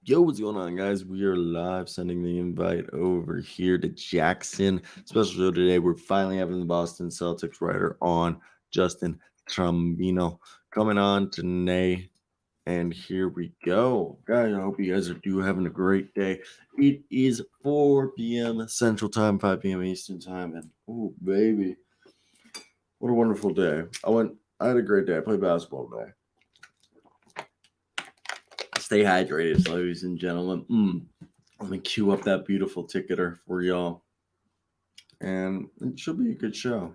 Yo, what's going on, guys? We are live sending the invite over here to Jackson. Special show today. We're finally having the Boston Celtics writer on, Justin Trombino, coming on today. And here we go. Guys, I hope you guys are having a great day. It is 4 p.m. Central Time, 5 p.m. Eastern Time. And, oh, baby, what a wonderful day. I had a great day. I played basketball today. Stay hydrated, ladies and gentlemen. Let me cue up that beautiful ticketer for y'all. And it should be a good show.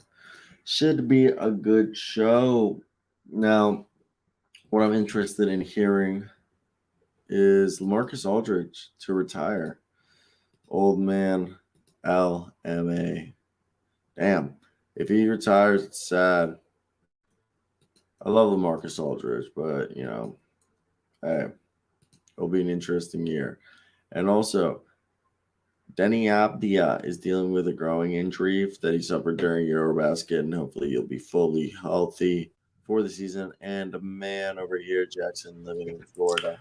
Now, what I'm interested in hearing is LaMarcus Aldridge to retire. Old man LMA. Damn. If he retires, it's sad. I love LaMarcus Aldridge, but, hey, it'll be an interesting year. And also, Denny Abdia is dealing with a growing injury that he suffered during Eurobasket, and hopefully he'll be fully healthy for the season. And a man over here, Jackson, living in Florida.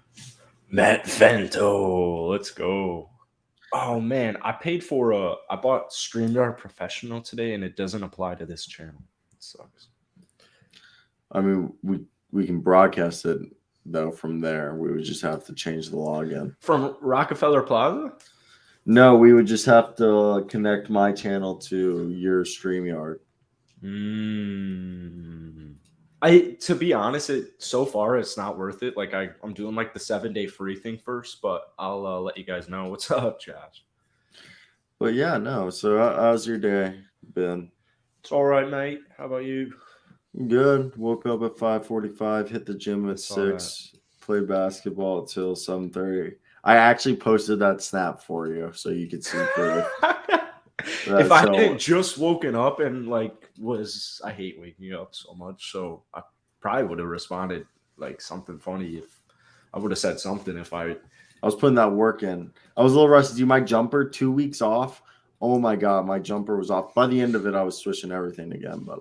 Matt Vento, let's go. Oh man, I bought StreamYard Professional today, and it doesn't apply to this channel. It sucks. I mean, we can broadcast it though from there. We would just have to change the login. From Rockefeller Plaza? No, we would just have to connect my channel to your StreamYard. To be honest, so far it's not worth it. Like I'm doing like the 7-day free thing first, but I'll let you guys know what's up, Josh. But yeah, no. So how's your day been? It's all right, mate. How about you? Good. Woke up at 5:45, hit the gym at 6, played basketball until 7:30. I actually posted that snap for you so you could see further. If I hadn't just woken up and I hate waking up so much, so I probably would have responded like something funny if I would have said something if I was putting that work in. I was a little rusty. Do my jumper 2 weeks off? Oh my god, my jumper was off. By the end of it, I was switching everything again, but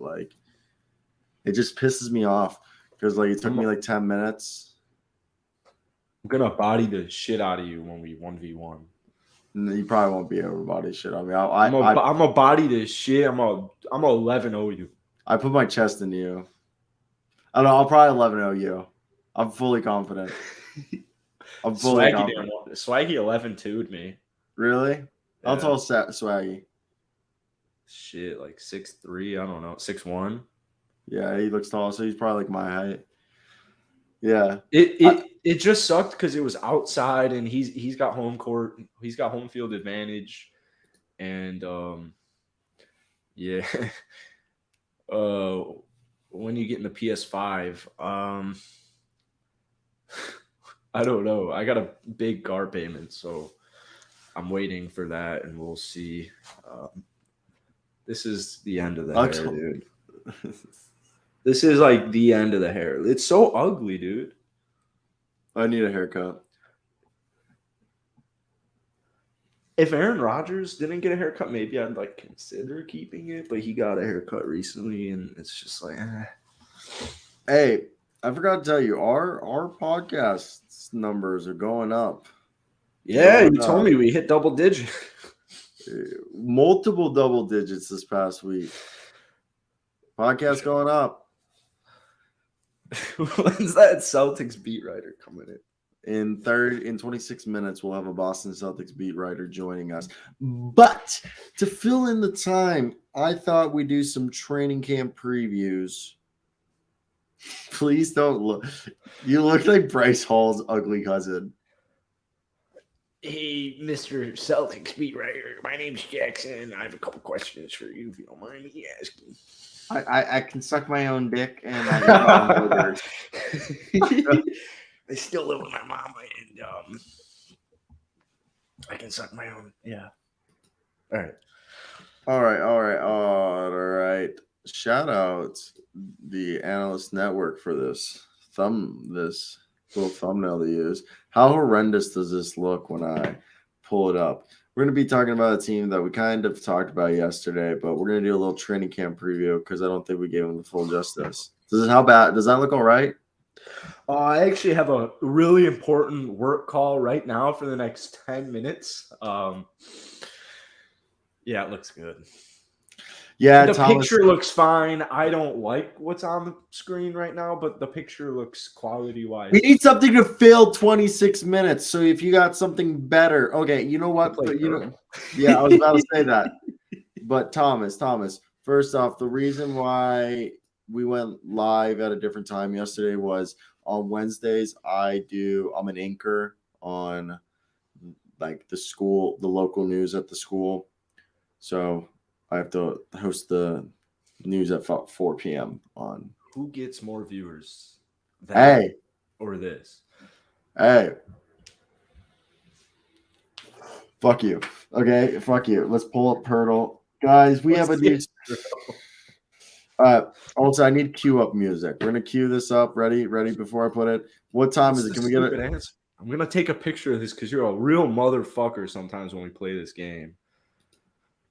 it just pisses me off because it took me 10 minutes. I'm gonna body the shit out of you when we 1v1. You probably won't be able to body shit on me. I'm a body this shit. I'm a 11-0 you. I put my chest into you. I don't know. I'll probably 11-0 you. I'm fully confident. I'm fully confident. Swaggy 11-2'd me. Really? Yeah. How tall is Swaggy? Shit, 6'3". I don't know, 6'1". Yeah, he looks tall, so he's probably my height. Yeah. It just sucked because it was outside and he's got home court. He's got home field advantage. And yeah. When you get in the PS5, I don't know. I got a big car payment, so I'm waiting for that and we'll see. This is the end of the hair, dude. This is the end of the hair. It's so ugly, dude. I need a haircut. If Aaron Rodgers didn't get a haircut, maybe I'd consider keeping it, but he got a haircut recently and it's just Hey, I forgot to tell you, our podcast numbers are going up. Yeah, you told me we hit double digits. Multiple double digits this past week. Podcast going up. When's that Celtics beat writer coming in? In 26 minutes, we'll have a Boston Celtics beat writer joining us. But to fill in the time, I thought we'd do some training camp previews. Please don't look. You look like Bryce Hall's ugly cousin. Hey, Mr. Celtics beat writer. My name's Jackson. I have a couple questions for you if you don't mind me asking. I can suck my own dick and I eat my own burgers. I still live with my mom and I can suck my own. Yeah. All right. Shout out the Analyst Network for this little thumbnail to use. How horrendous does this look when I pull it up? We're going to be talking about a team that we kind of talked about yesterday, but we're going to do a little training camp preview because I don't think we gave them the full justice. How bad? Does that look all right? I actually have a really important work call right now for the next 10 minutes. Yeah, it looks good. Yeah, The Thomas. picture looks fine. I don't like what's on the screen right now, but the picture looks quality-wise. We need something to fill 26 minutes. So if you got something better, okay, you know what? Like, Yeah, I was about to say that. But Thomas, first off, the reason why we went live at a different time yesterday was on Wednesdays. I'm an anchor on like the local news at the school. So I have to host the news at 4 p.m. on. Who gets more viewers? Hey, or this? hey. Fuck you. Okay, fuck you. Let's pull up Hurdle. Guys, we have a new. Also, I need cue up music. We're gonna cue this up. Ready before I put it. What time is it? Can we get it? Answer? I'm gonna take a picture of this because you're a real motherfucker sometimes when we play this game.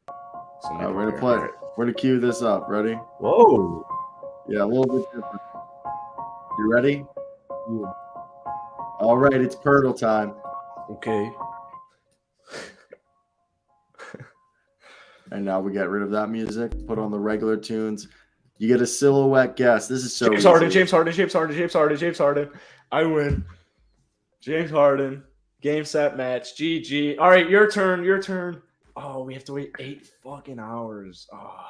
So we're gonna play. We're gonna cue this up. Ready? Whoa. Yeah, a little bit different. You ready? Yeah. All right, it's Hurdle time. Okay. And now we get rid of that music. Put on the regular tunes. You get a silhouette guess. This is so James Harden. I win. James Harden. Game, set, match. GG. All right, your turn. Oh, we have to wait 8 fucking hours. Oh.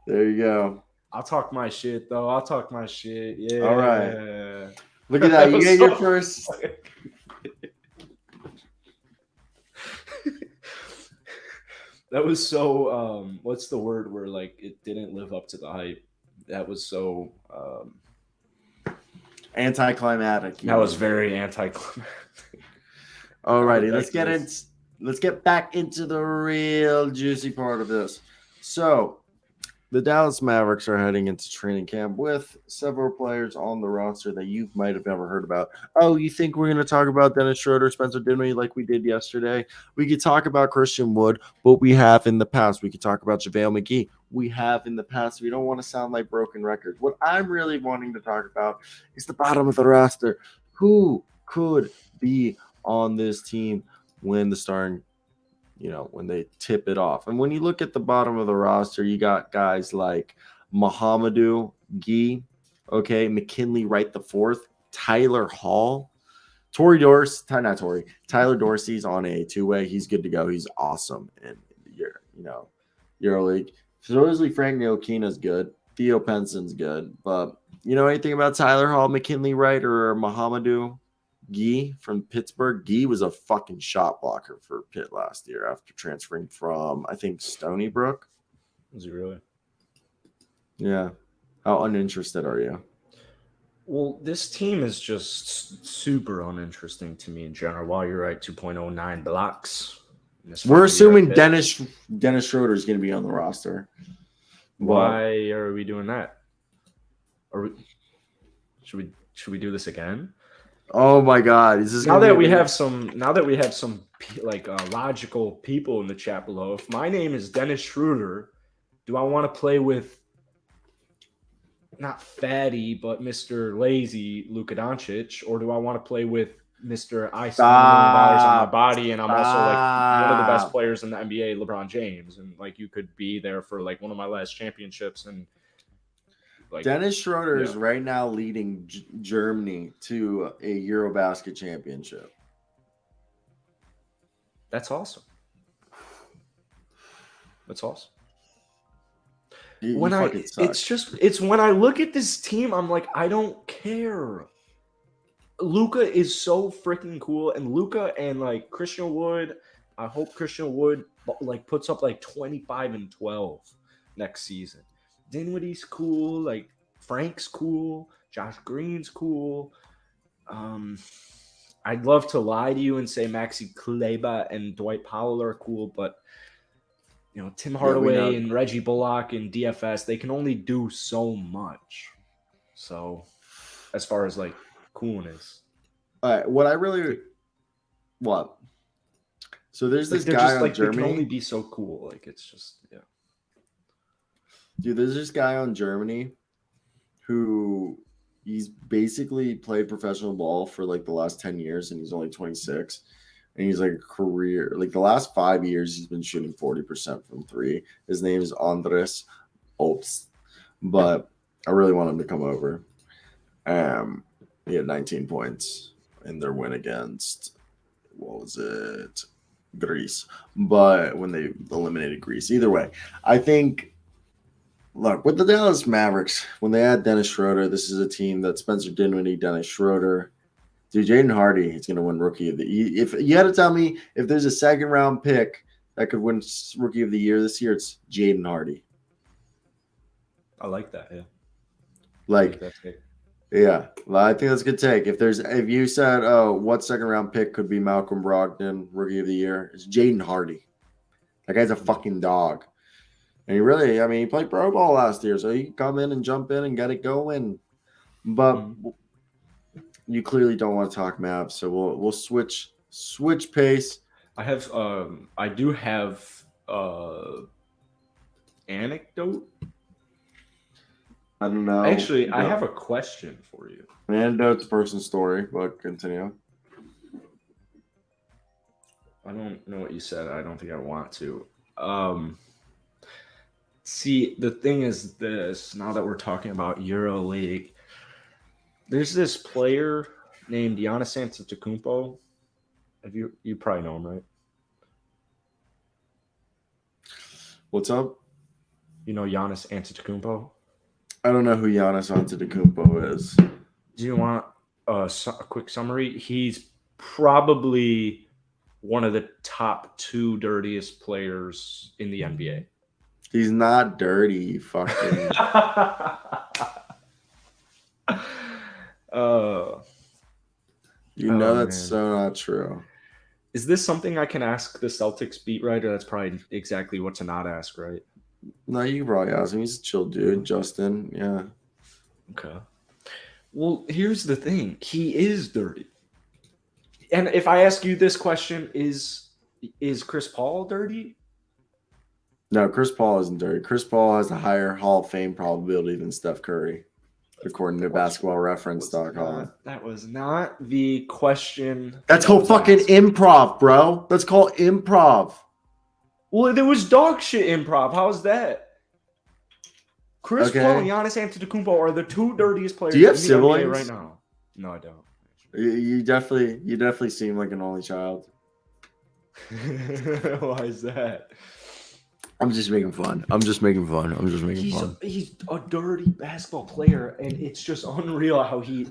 There you go. I'll talk my shit, though. Yeah. All right. Look at that. You get your first. That was so what's the word where like it didn't live up to the hype? That was so anticlimactic. That was very anticlimactic. Alrighty, let's get back into the real juicy part of this. So the Dallas Mavericks are heading into training camp with several players on the roster that you might have never heard about. Oh, you think we're going to talk about Dennis Schroeder, Spencer Dinwiddie like we did yesterday? We could talk about Christian Wood, but we have in the past. We could talk about JaVale McGee. We have in the past. We don't want to sound like broken records. What I'm really wanting to talk about is the bottom of the roster. Who could be on this team when the starting when they tip it off. And when you look at the bottom of the roster, you got guys like Mahamadou Gueye, McKinley Wright the fourth, Tyler Hall, Tyler Dorsey's on a two-way. He's good to go. He's awesome in EuroLeague. Supposedly Frank Ntilikina's good. Theo Penson's good. But you know anything about Tyler Hall, McKinley Wright, or Mahamadou Gueye from Pittsburgh? Gueye was a fucking shot blocker for Pitt last year after transferring from, I think, Stony Brook. Was he really? Yeah. How uninterested are you? Well, this team is just super uninteresting to me in general. While you're right, 2.09 blocks. We're assuming Dennis Schroeder is going to be on the roster. Why are we doing that? Should we do this again? Oh my God! Now that we have some like logical people in the chat below, if my name is Dennis Schroeder, do I want to play with not fatty but Mr. Lazy Luka Doncic, or do I want to play with Mr. I spend $1 million on my body and I'm also like one of the best players in the NBA, LeBron James, and like you could be there for like one of my last championships and. Like, Dennis Schroeder is right now leading Germany to a Eurobasket championship. That's awesome. It's when I look at this team, I'm like, I don't care. Luka is so freaking cool, and Luka and like Christian Wood. I hope Christian Wood like puts up like 25 and 12 next season. Dinwiddie's cool, like Frank's cool, Josh Green's cool. I'd love to lie to you and say Maxi Kleber and Dwight Powell are cool, but Tim Hardaway and Reggie Bullock and DFS, they can only do so much. So as far as like coolness. All right, so there's this guy on Germany. They can only be so cool. Like it's just Dude, there's this guy on Germany who, he's basically played professional ball for like the last 10 years, and he's only 26. And he's like a career, like the last 5 years, he's been shooting 40% from three. His name is Andres Opst, but I really want him to come over. He had 19 points in their win against, what was it? Greece. But when they eliminated Greece. Either way, I think, look, with the Dallas Mavericks, when they had Dennis Schroeder, this is a team that Spencer Dinwiddie, Dennis Schroeder, dude, Jaden Hardy is going to win Rookie of the Year. If you had to tell me if there's a second round pick that could win Rookie of the Year this year, it's Jaden Hardy. I like that. Yeah. Like, yeah, I think that's a good take. If you said, oh, what second round pick could be Malcolm Brogdon Rookie of the Year, it's Jaden Hardy. That guy's a fucking dog. And he really, I mean, he played pro ball last year, so he can come in and jump in and get it going. But you clearly don't want to talk Mavs, so we'll switch pace. I do have anecdote. I don't know. Actually, I have a question for you. An anecdote's a person's story, but continue. I don't know what you said. I don't think I want to. See, the thing is this, now that we're talking about EuroLeague, there's this player named Giannis Antetokounmpo. You probably know him, right? What's up? You know Giannis Antetokounmpo? I don't know who Giannis Antetokounmpo is. Do you want a quick summary? He's probably one of the top 2 dirtiest players in the NBA. He's not dirty, you fucking. That's so not true. Is this something I can ask the Celtics beat writer? That's probably exactly what to not ask, right? No, you can probably ask him. He's a chill dude, Justin. Yeah. Okay. Well, here's the thing. He is dirty. And if I ask you this question, is Chris Paul dirty? No, Chris Paul isn't dirty. Chris Paul has a higher Hall of Fame probability than Steph Curry, according to basketballreference.com. That was not the question. That's called fucking improv, bro. That's called improv. Well, there was dog shit improv. How's that? Chris Paul and Giannis Antetokounmpo are the 2 dirtiest players in the NBA right now. No, I don't. You definitely seem like an only child. Why is that? I'm just making fun. He's a dirty basketball player, and it's just unreal how he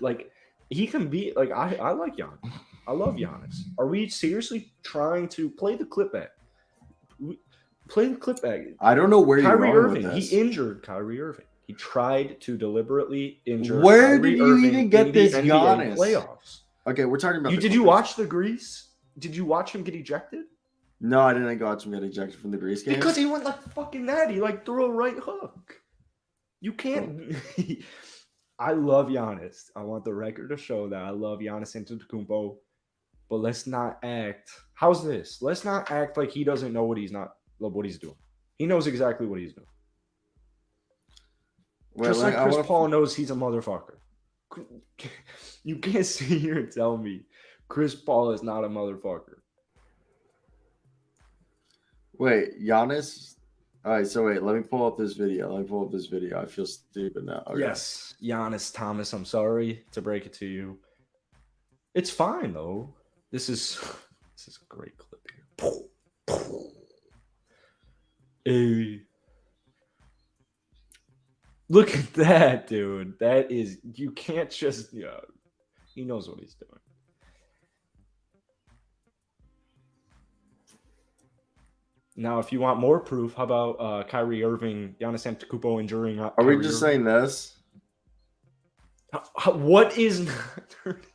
can be like. I like Giannis. I love Giannis. Are we seriously trying to play the clip back? Play the clip back. I don't know where you're Kyrie going Irving. with this. He injured Kyrie Irving. He tried to deliberately injure. Where Kyrie did you Irving even get this NBA Giannis playoffs? Okay, we're talking about. Did you watch the Greece? Did you watch him get ejected? No, I didn't watch him get ejected from the Greece game. Because he went like fucking that. He threw a right hook. You can't. I love Giannis. I want the record to show that I love Giannis Antetokounmpo. But let's not act. How's this? Let's not act like he doesn't know what he's doing. He knows exactly what he's doing. Just like Chris Paul knows he's a motherfucker. You can't sit here and tell me Chris Paul is not a motherfucker. Wait, Giannis? All right, so wait, let me pull up this video. I feel stupid now. Okay. Yes, Giannis Thomas, I'm sorry to break it to you. It's fine, though. This is a great clip here. Hey. Look at that, dude. That is, you can't just, he knows what he's doing. Now, if you want more proof, how about Kyrie Irving, Giannis Antetokounmpo injuring? Are we just saying this? What is not dirty?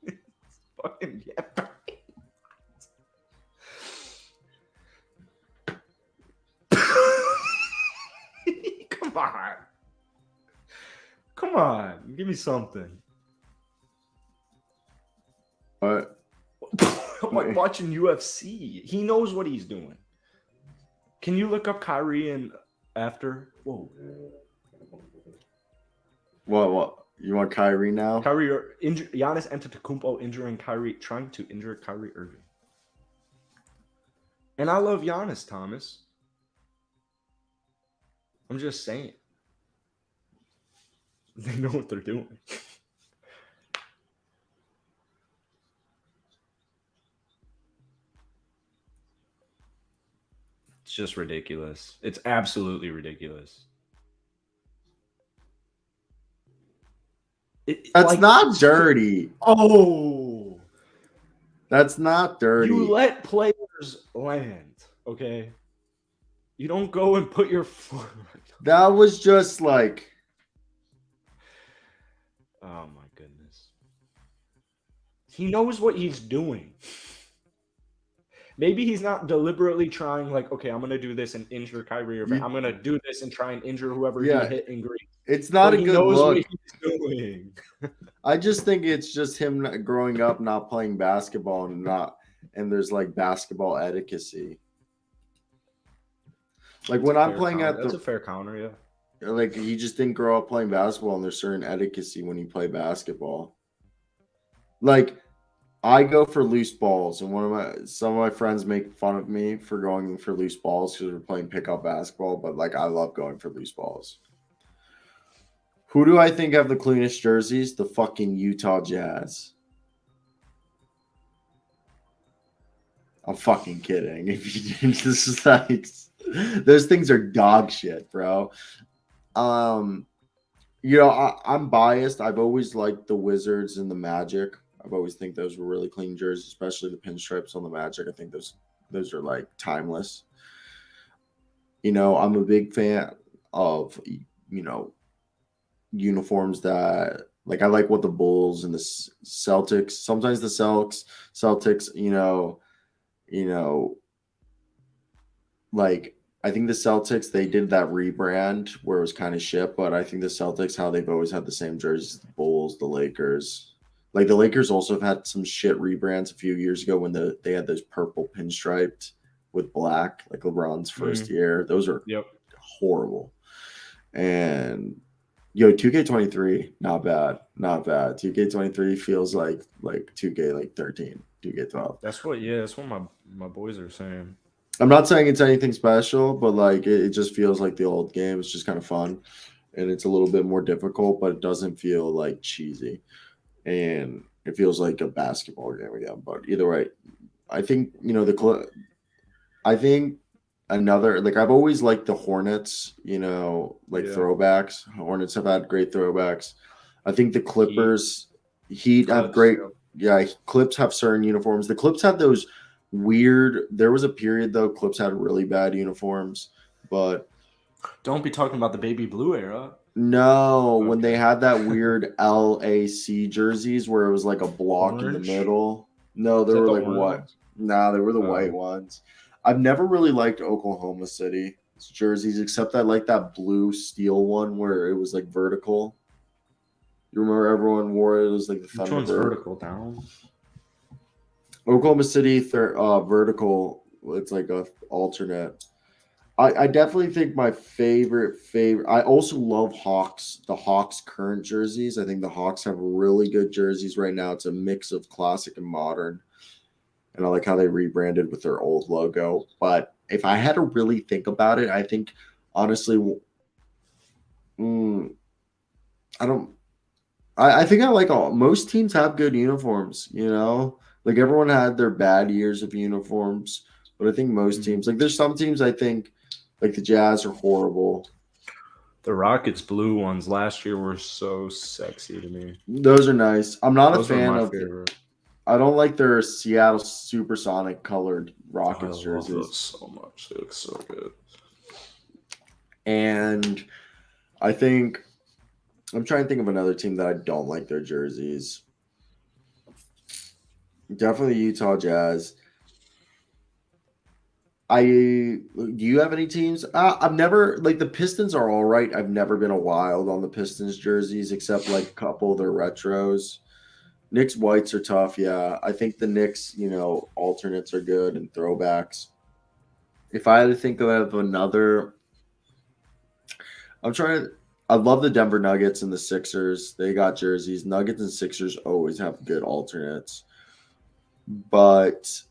It's fucking Come on, give me something. What? I'm like watching UFC. He knows what he's doing. Can you look up Kyrie and after? Whoa. What? You want Kyrie now? Giannis Antetokounmpo injuring Kyrie, trying to injure Kyrie Irving. And I love Giannis, Thomas. I'm just saying. They know what they're doing. It's just ridiculous. It's absolutely ridiculous. That's not dirty. Oh. That's not dirty. You let players land, okay? You don't go and put your foot. That was just like. Oh my goodness. He knows what he's doing. Maybe he's not deliberately trying, like, okay, I'm going to do this and injure Kyrie Irving. I'm going to do this and try and injure whoever he hit in Greece. It's not a good look. What he's doing. I just think it's just him growing up not playing basketball and there's like basketball etiquette. Like when I'm playing that's a fair counter, yeah. Like he just didn't grow up playing basketball, and there's certain etiquette when you play basketball. Like I go for loose balls, and some of my friends make fun of me for going for loose balls because we're playing pickup basketball. But like I love going for loose balls. Who do I think have the cleanest jerseys? The fucking Utah Jazz. I'm fucking kidding. If you didn't, this is like those things are dog shit, bro. I'm biased. I've always liked the Wizards and the Magic. I've always think those were really clean jerseys, especially the pinstripes on the Magic. I think those are like timeless. I'm a big fan of uniforms that like I like what the Bulls and the Celtics. Sometimes the Celtics, like I think the Celtics, they did that rebrand where it was kind of shit, but I think the Celtics, how they've always had the same jerseys, the Bulls, the Lakers. Like the Lakers also have had some shit rebrands a few years ago when they had those purple pinstriped with black, like LeBron's first year. Those are horrible. And 2K23, not bad. 2K23 feels like 2K like 13, 2K12. That's what my boys are saying. I'm not saying it's anything special, but like it just feels like the old game. It's just kind of fun, and it's a little bit more difficult, but it doesn't feel like cheesy, and it feels like a basketball game again. But either way, I think I think another like I've always liked the Hornets. Throwbacks. Hornets have had great throwbacks. I think the Clippers, Heat have great. Yeah, Clips have certain uniforms. The Clips have those. There was a period though Clips had really bad uniforms, but don't be talking about the baby blue era. No, when they had that weird LAC jerseys where it was like a block in the middle. No, they were like what? Nah, they were the white ones. I've never really liked Oklahoma City jerseys, except I like that blue steel one where it was like vertical. You remember everyone wore it? It was like the Thunderbird. Which one's vertical down? Oklahoma City vertical. It's like a alternate. I definitely think my favorite. I also love Hawks. The Hawks current jerseys. I think the Hawks have really good jerseys right now. It's a mix of classic and modern, and I like how they rebranded with their old logo. But if I had to really think about it, I think honestly, I don't. I think I like most teams have good uniforms. Like everyone had their bad years of uniforms, but I think most teams, like there's some teams I think, like the Jazz are horrible. The Rockets blue ones last year were so sexy to me. Those are nice. I'm not a fan of. I don't like their Seattle Supersonic colored Rockets jerseys. I love those so much. They look so good. And I think I'm trying to think of another team that I don't like their jerseys. Definitely Utah Jazz. Do you have any teams? I've never like the Pistons are all right. I've never been a wild on the Pistons jerseys except like a couple of their retros. Knicks whites are tough. Yeah, I think the Knicks, alternates are good and throwbacks. If I had to think of another, I'm trying to. I love the Denver Nuggets and the Sixers. They got jerseys. Nuggets and Sixers always have good alternates. But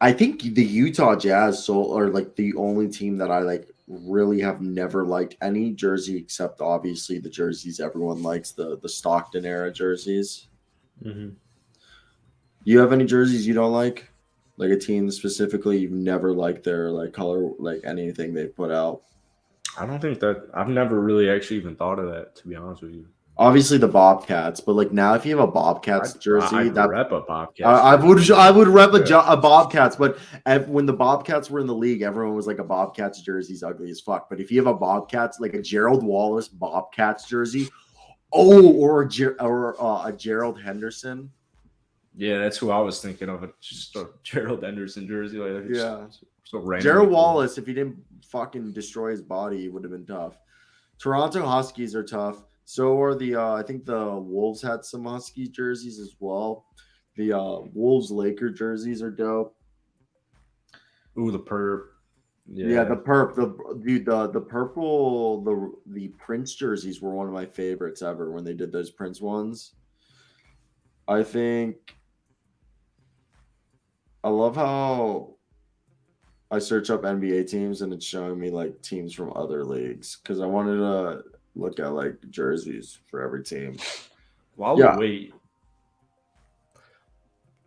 I think the Utah Jazz are like the only team that I like really have never liked any jersey except obviously the jerseys everyone likes, the Stockton era jerseys. Mm-hmm. You have any jerseys you don't like? Like a team specifically you've never liked their like color, like anything they put out? I don't think that I've never really actually even thought of that, to be honest with you. Obviously the Bobcats, but like now if you have a Bobcats jersey, I'd that rep a Bobcats. I would rep Yeah. a Bobcats, but when the Bobcats were in the league, everyone was like a Bobcats jersey's ugly as fuck. But if you have a Bobcats, like a Gerald Wallace Bobcats jersey, or a Gerald Henderson, Yeah, that's who I was thinking of. Just a Gerald Henderson jersey. Like, yeah, so random. Gerald Wallace, if he didn't fucking destroy his body, it would have been tough. Toronto Huskies are tough. So are the I think the Wolves had some Husky jerseys as well. The Wolves Laker jerseys are dope. Ooh, the perp. Yeah, the perp, the purple, the Prince jerseys were one of my favorites ever when they did those Prince ones. I think I love how I search up NBA teams and it's showing me like teams from other leagues because I wanted to look at like jerseys for every team. While Yeah. we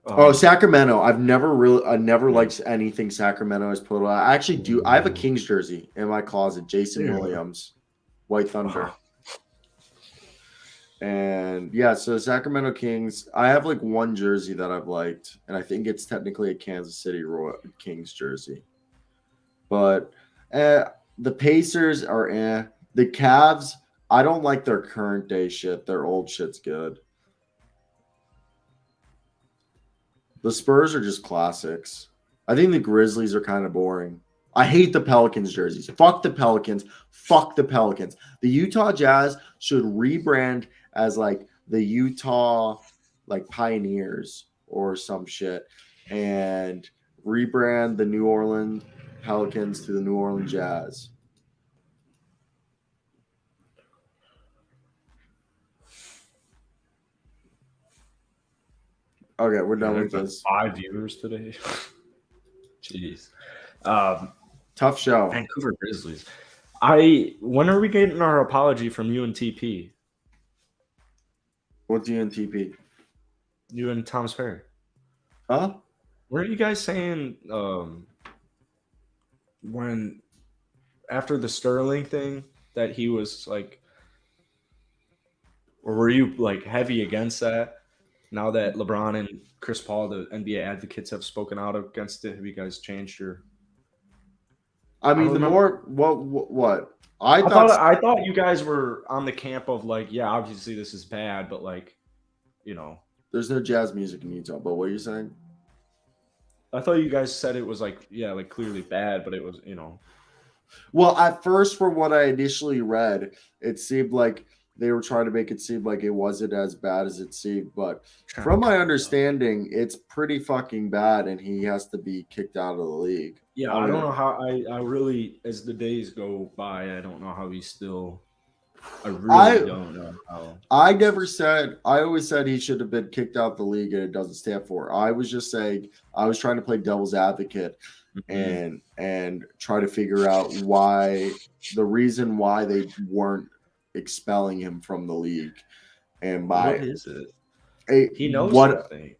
wait. Sacramento. I never liked anything Sacramento has put out. I actually do. I have a Kings jersey in my closet. Jason Williams, White Thunder. Wow. And yeah, so Sacramento Kings. I have like one jersey that I've liked, and I think it's technically a Kansas City Kings jersey. But the Pacers are the Cavs. I don't like their current day shit. Their old shit's good. The Spurs are just classics. I think the Grizzlies are kind of boring. I hate the Pelicans jerseys. Fuck the Pelicans. Fuck the Pelicans. The Utah Jazz should rebrand as like the Utah like Pioneers or some shit and rebrand the New Orleans Pelicans to the New Orleans Jazz. Okay, we're done with this. 5 viewers today. Jeez. Tough show. Vancouver Grizzlies. When are we getting our apology from UNTP? What's UNTP? You and Thomas Ferry. Huh? Weren't you guys saying when after the Sterling thing that he was like, or were you like heavy against that? Now that LeBron and Chris Paul, the NBA advocates, have spoken out against it, have you guys changed your? I mean, what? I thought you guys were on the camp of like, yeah, obviously this is bad, but like, you know, there's no jazz music in Utah. But what are you saying? I thought you guys said it was like, yeah, like clearly bad, but it was, you know. Well, at first, from what I initially read, it seemed like they were trying to make it seem like it wasn't as bad as it seemed. But from my understanding, it's pretty fucking bad, and he has to be kicked out of the league. Yeah, I don't know how. I really, as the days go by, I don't know how he's still. I really don't know how. I always said he should have been kicked out of the league, and it doesn't stand for. I was just saying, I was trying to play devil's advocate and try to figure out the reason why they weren't expelling him from the league. And what is it? He knows something.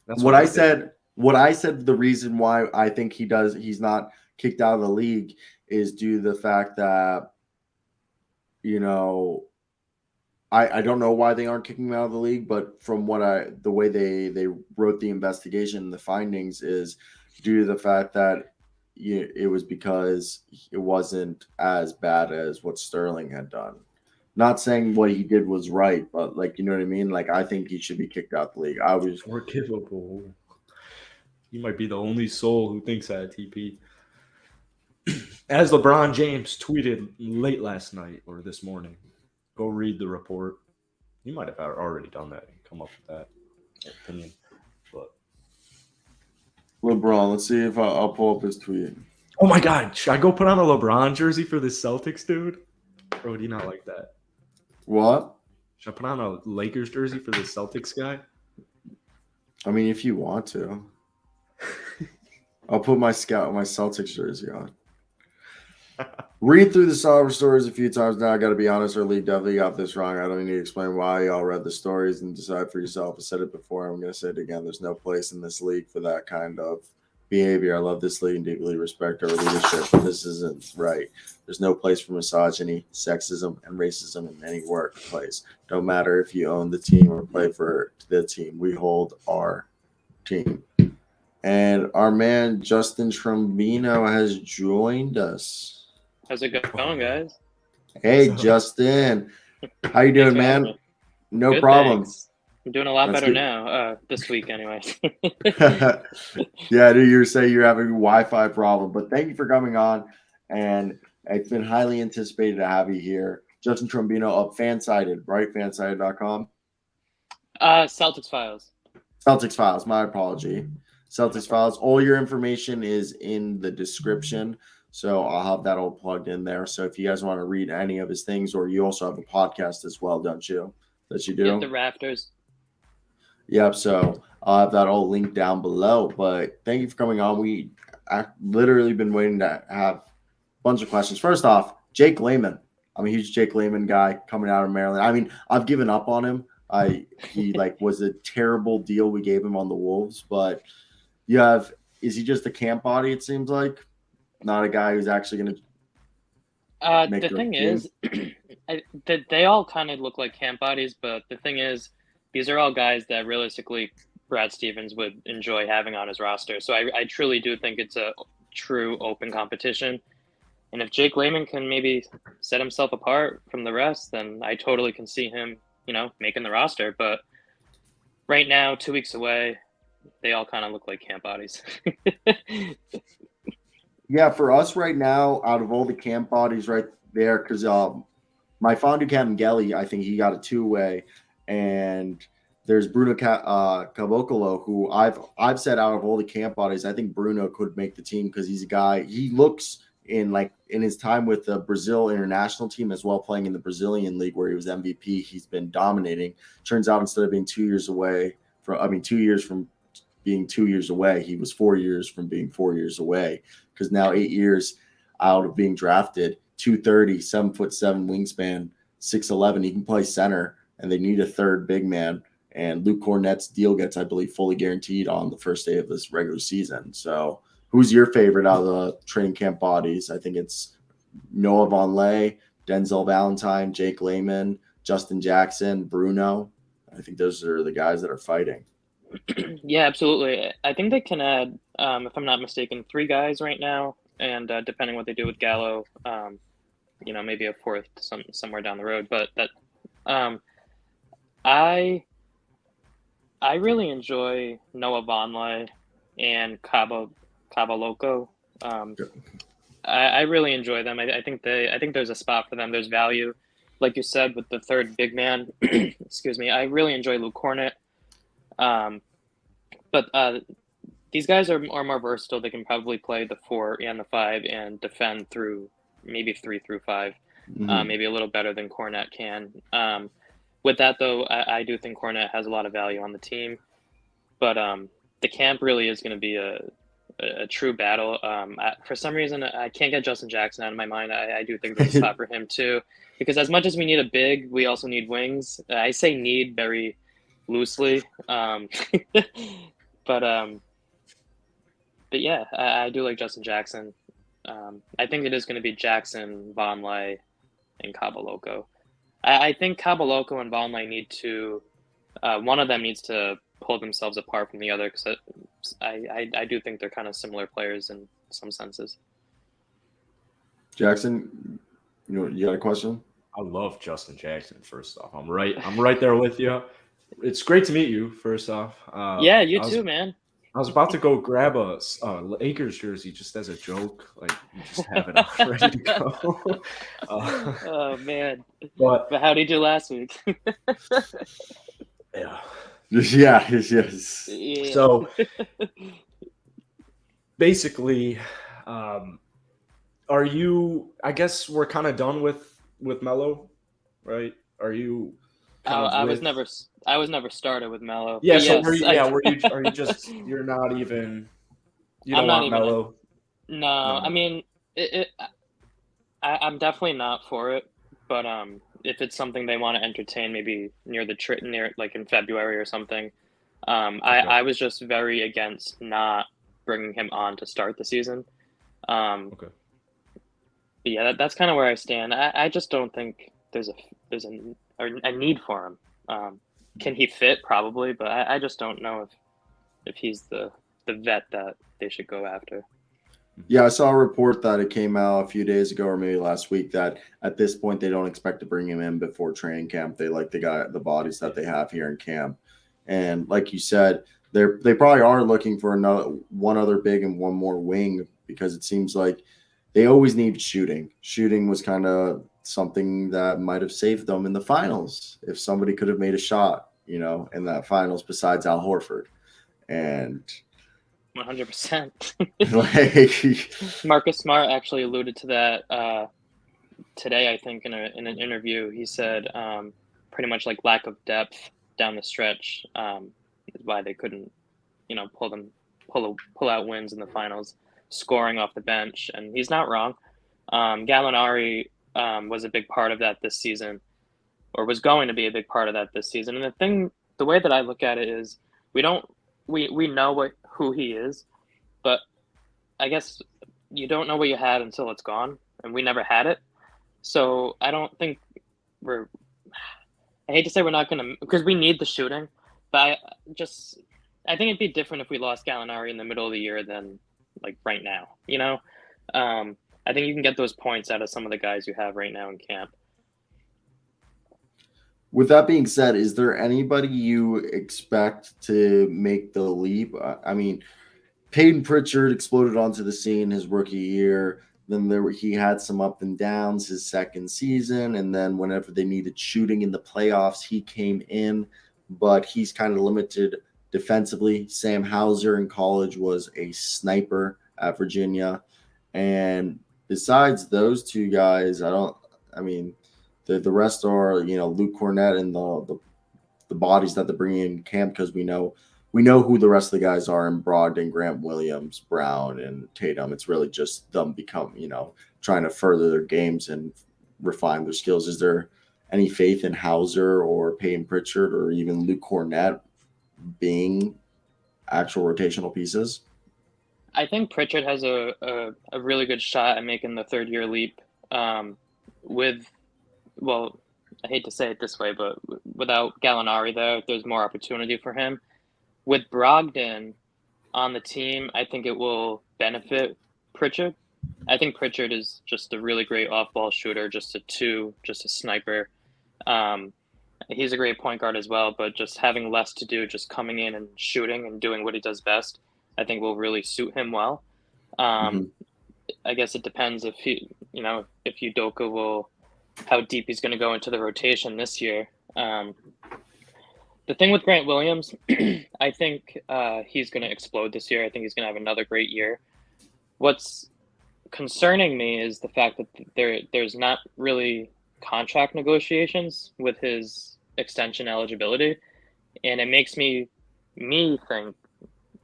That's what I said. What I said, the reason why I think he's not kicked out of the league is due to the fact that, you know, I don't know why they aren't kicking him out of the league, but from the way they wrote the investigation, the findings is due to the fact that it was because it wasn't as bad as what Sterling had done. Not saying what he did was right, but like, you know what I mean? Like, I think he should be kicked out of the league. I was forgivable. You might be the only soul who thinks that, TP. As LeBron James tweeted late last night or this morning, go read the report. You might have already done that and come up with that opinion. But LeBron, let's see if I'll pull up his tweet. Oh my God, should I go put on a LeBron jersey for this Celtics dude? Or would you not like that? What? Should I put on a Lakers jersey for the Celtics guy? I mean, if you want to. I'll put my Celtics jersey on. Read through the Cyro stories a few times now. I got to be honest, our league definitely got this wrong. I don't need to explain why. Y'all read the stories and decide for yourself. I said it before. I'm going to say it again. There's no place in this league for that kind of behavior. I love this league and deeply respect our leadership, but this isn't right. There's no place for misogyny, sexism, and racism in any workplace. Don't matter if you own the team or play for the team. We hold our team. And our man Justin Trombino has joined us. How's it going, guys? Hey, Justin. How you doing, man? Me. No Good, problem. thanks. I'm doing a lot That's better good. now, this week anyway. Yeah, dude, you're saying you're having a Wi-Fi problem, but thank you for coming on. And it's been highly anticipated to have you here. Justin Trombino of Fansided, right? Fansided.com. Celtics Files. Celtics Files, my apology. Celtics Files. All your information is in the description. So I'll have that all plugged in there. So if you guys want to read any of his things, or you also have a podcast as well, don't you? That you do? Get the Rafters. Yep. So I'll have that all linked down below. But thank you for coming on. I've literally been waiting to have a bunch of questions. First off, Jake Layman. I'm a huge Jake Layman guy coming out of Maryland. I mean, I've given up on him. He was a terrible deal we gave him on the Wolves. But is he just a camp body, it seems like? Not a guy who's actually going to The thing is, they all kind of look like camp bodies, but the thing is, these are all guys that realistically Brad Stevens would enjoy having on his roster. So I truly do think it's a true open competition. And if Jake Layman can maybe set himself apart from the rest, then I totally can see him, making the roster. But right now, 2 weeks away, they all kind of look like camp bodies. Yeah, for us right now, out of all the camp bodies right there, because my Fondu Kabengele, I think he got a two-way, and there's Bruno Caboclo, who I've said out of all the camp bodies, I think Bruno could make the team because he's a guy. He looks in his time with the Brazil international team as well, playing in the Brazilian league where he was MVP. He's been dominating. Turns out instead of being 2 years away from, 2 years from being 2 years away, he was 4 years from being 4 years away. Because now 8 years out of being drafted, 230, 7'7" wingspan, 6'11", he can play center, and they need a third big man. And Luke Cornett's deal gets, I believe, fully guaranteed on the first day of this regular season. So, who's your favorite out of the training camp bodies? I think it's Noah Vonleh, Denzel Valentine, Jake Layman, Justin Jackson, Bruno. I think those are the guys that are fighting. Yeah, absolutely. I think they can add, if I'm not mistaken, 3 guys right now, and depending what they do with Gallo, maybe a fourth somewhere down the road. But that, I really enjoy Noah Vonleh and Cabo Loco. I really enjoy them. I think there's a spot for them. There's value, like you said, with the third big man. Excuse me. I really enjoy Luke Cornett. But these guys are more versatile. They can probably play the 4 and the 5 and defend through maybe 3 through 5, maybe a little better than Cornett can. With that, though, I do think Cornett has a lot of value on the team. But the camp really is going to be a true battle. For some reason, I can't get Justin Jackson out of my mind. I do think there's a spot for him, too. Because as much as we need a big, we also need wings. I say need very loosely. But yeah, I do like Justin Jackson. I think it is going to be Jackson, Vonleh, and Cabo Loco. I think Cabo Loco and Vonleh need to one of them needs to pull themselves apart from the other, because I do think they're kind of similar players in some senses. Jackson, you got a question? I love Justin Jackson. First off, I'm right there with you. It's great to meet you. First off, yeah, you too, man. I was about to go grab a Lakers jersey just as a joke, like you just have it on ready to go. Oh man! But how did you do last week? Yeah. Yes. Yeah. So basically, are you? I guess we're kind of done with with Melo, right? Are you kind of I was with? never started with Melo. Yeah. But So yes, were you? Yeah. Are you just? You're not even. You I'm don't not want even. Melo. No, I No. mean, I'm definitely not for it. But if it's something they want to entertain, maybe near like in February or something. Okay. I was just very against not bringing him on to start the season. Okay. But yeah, that's kind of where I stand. I just don't think there's a need for him. Can he fit? Probably, but I just don't know if he's the vet that they should go after. Yeah, I saw a report that it came out a few days ago or maybe last week that at this point they don't expect to bring him in before training camp. They like the bodies that they have here in camp, and like you said, they probably are looking for one other big and one more wing because it seems like they always need shooting. Shooting was kind of something that might have saved them in the finals if somebody could have made a shot, in that finals besides Al Horford, and 100%. like. Marcus Smart actually alluded to that today. I think in an interview, he said pretty much like lack of depth down the stretch is why they couldn't, pull out wins in the finals, scoring off the bench, and he's not wrong. Gallinari was a big part of that this season, or was going to be a big part of that this season. And the way that I look at it is, we know who he is, but I guess you don't know what you had until it's gone, and we never had it. So I don't think we're. I hate to say we're not going to, because we need the shooting, but I think it'd be different if we lost Gallinari in the middle of the year than like right now. I think you can get those points out of some of the guys you have right now in camp. With that being said, is there anybody you expect to make the leap? I mean, Peyton Pritchard exploded onto the scene his rookie year. Then he had some up and downs his second season, and then whenever they needed shooting in the playoffs, he came in, but he's kind of limited defensively. Sam Hauser in college was a sniper at Virginia, and besides those two guys, the rest are Luke Cornett and the bodies that they're bringing in camp, because we know who the rest of the guys are in Brogdon, Grant Williams, Brown, and Tatum. It's really just them trying to further their games and refine their skills. Is there any faith in Hauser or Peyton Pritchard or even Luke Cornett being actual rotational pieces? I think Pritchard has a really good shot at making the third year leap. Well, I hate to say it this way, but without Gallinari there's more opportunity for him. With Brogdon on the team, I think it will benefit Pritchard. I think Pritchard is just a really great off-ball shooter, just a sniper. He's a great point guard as well, but just having less to do, just coming in and shooting and doing what he does best, I think will really suit him well. I guess it depends if Udoka how deep he's going to go into the rotation this year. The thing with Grant Williams, I think he's going to explode this year. I think he's going to have another great year. What's concerning me is the fact that there's not really contract negotiations with his extension eligibility, and it makes me think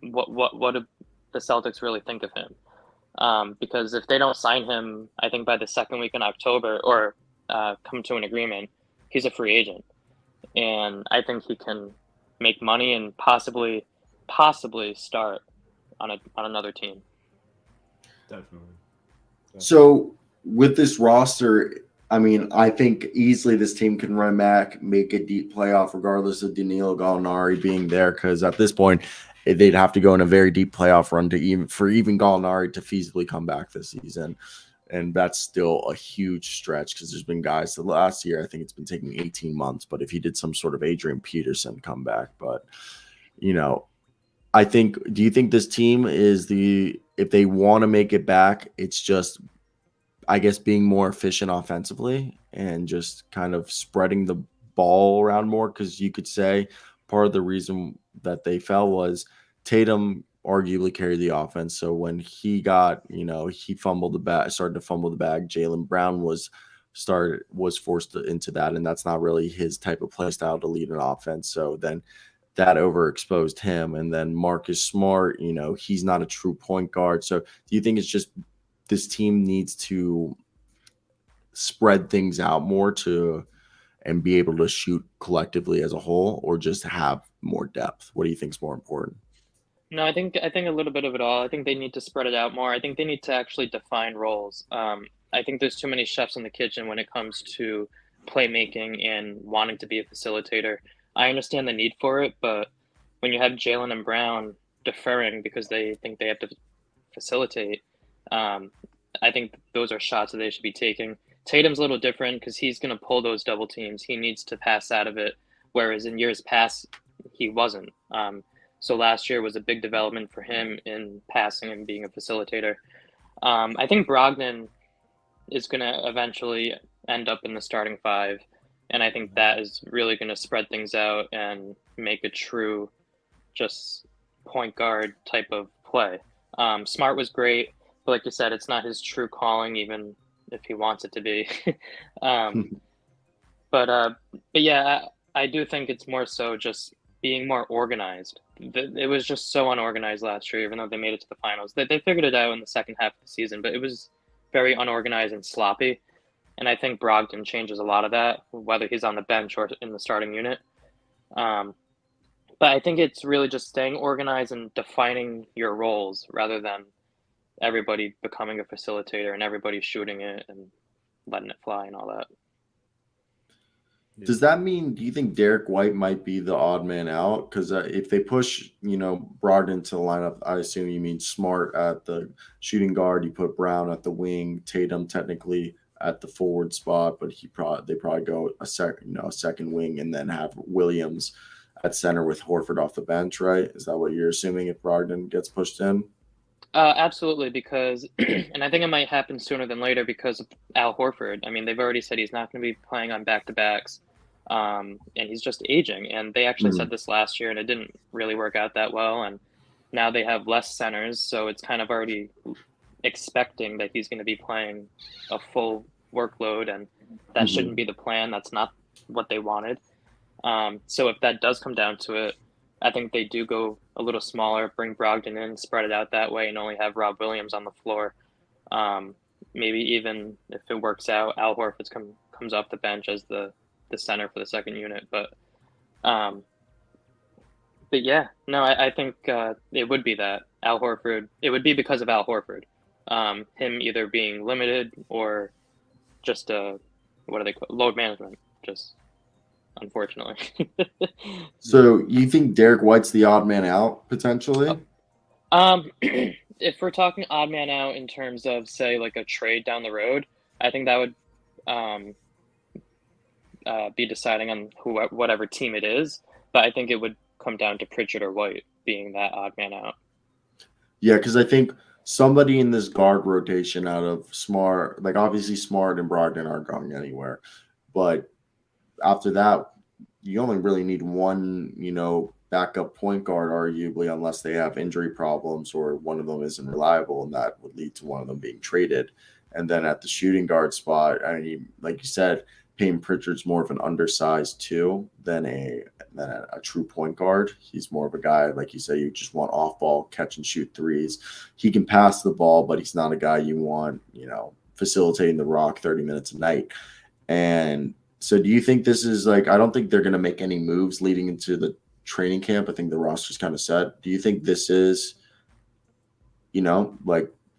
what do the Celtics really think of him? Because if they don't sign him, I think by the second week in October or come to an agreement, he's a free agent. And I think he can make money and possibly start on another team. Definitely. So with this roster, I think easily this team can run back, make a deep playoff, regardless of Danilo Gallinari being there. Because at this point, they'd have to go in a very deep playoff run for even Gallinari to feasibly come back this season. And that's still a huge stretch because there's been guys the last year, I think it's been taking 18 months. But if he did some sort of Adrian Peterson comeback, do you think this team if they want to make it back, it's just, I guess, being more efficient offensively and just kind of spreading the ball around more? Because you could say part of the reason that they fell was Tatum arguably carried the offense. So when he got, he fumbled the bag, started to fumble the bag. Jaylen Brown was was forced into that, and that's not really his type of play style to lead an offense. So then that overexposed him. And then Marcus Smart, he's not a true point guard. So do you think it's just this team needs to spread things out more and be able to shoot collectively as a whole, or just have more depth? What do you think is more important? No, I think a little bit of it all. I think they need to spread it out more. I think they need to actually define roles. I think there's too many chefs in the kitchen when it comes to playmaking and wanting to be a facilitator. I understand the need for it, but when you have Jalen and Brown deferring because they think they have to facilitate, I think those are shots that they should be taking. Tatum's a little different because he's going to pull those double teams. He needs to pass out of it, whereas in years past, he wasn't. So last year was a big development for him in passing and being a facilitator. I think Brogdon is going to eventually end up in the starting five, and I think that is really going to spread things out and make a true just point guard type of play. Smart was great, but like you said, it's not his true calling, even if he wants it to be. But yeah, I do think it's more so just being more organized. It was just so unorganized last year, even though they made it to the finals. They figured it out in the second half of the season, but it was very unorganized and sloppy. And I think Brogdon changes a lot of that, whether he's on the bench or in the starting unit. But I think it's really just staying organized and defining your roles rather than everybody becoming a facilitator and everybody shooting it and letting it fly and all that. Does that mean, do you think Derek White might be the odd man out? Because if they push, Brogdon to the lineup, I assume you mean Smart at the shooting guard. You put Brown at the wing, Tatum technically at the forward spot, but they probably go a second wing, and then have Williams at center with Horford off the bench, right? Is that what you're assuming if Brogdon gets pushed in? Absolutely, because, and I think it might happen sooner than later because of Al Horford. I mean, they've already said he's not going to be playing on back-to-backs, and he's just aging. And they actually said this last year, and it didn't really work out that well. And now they have less centers, so it's kind of already expecting that he's going to be playing a full workload, and that shouldn't be the plan. That's not what they wanted. So if that does come down to it, I think they do go a little smaller, bring Brogdon in, spread it out that way, and only have Rob Williams on the floor. Maybe even if it works out, Al Horford comes off the bench as the center for the second unit. But yeah, no, I think it would be that Al Horford. It would be because of Al Horford, him either being limited or just what do they call load management, just. Unfortunately. So you think Derek White's the odd man out potentially? If we're talking odd man out in terms of, say, like a trade down the road, I think that would be deciding on whatever team it is. But I think it would come down to Pritchard or White being that odd man out. Yeah, because I think somebody in this guard rotation out of Smart, like obviously Smart and Brogdon aren't going anywhere, but after that, you only really need one, backup point guard, arguably, unless they have injury problems or one of them isn't reliable, and that would lead to one of them being traded. And then at the shooting guard spot, I mean, like you said, Payton Pritchard's more of an undersized two than a true point guard. He's more of a guy, like you say, you just want off-ball catch and shoot threes. He can pass the ball, but he's not a guy you want, facilitating the rock 30 minutes a night. And so do you think this is I don't think they're going to make any moves leading into the training camp. I think the roster's kind of set. Do you think this is, you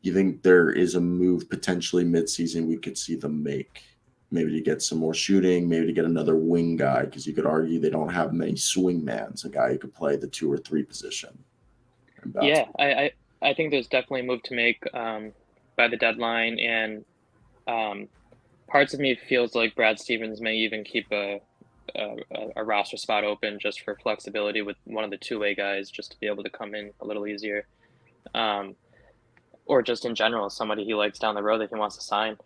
think there is a move potentially midseason we could see them make? Maybe to get some more shooting, maybe to get another wing guy, because you could argue they don't have many swingmans, a guy who could play the 2 or 3 position. Yeah, I think there's definitely a move to make by the deadline, and parts of me feels like Brad Stevens may even keep a roster spot open just for flexibility with one of the two-way guys, just to be able to come in a little easier, or just in general, somebody he likes down the road that he wants to sign.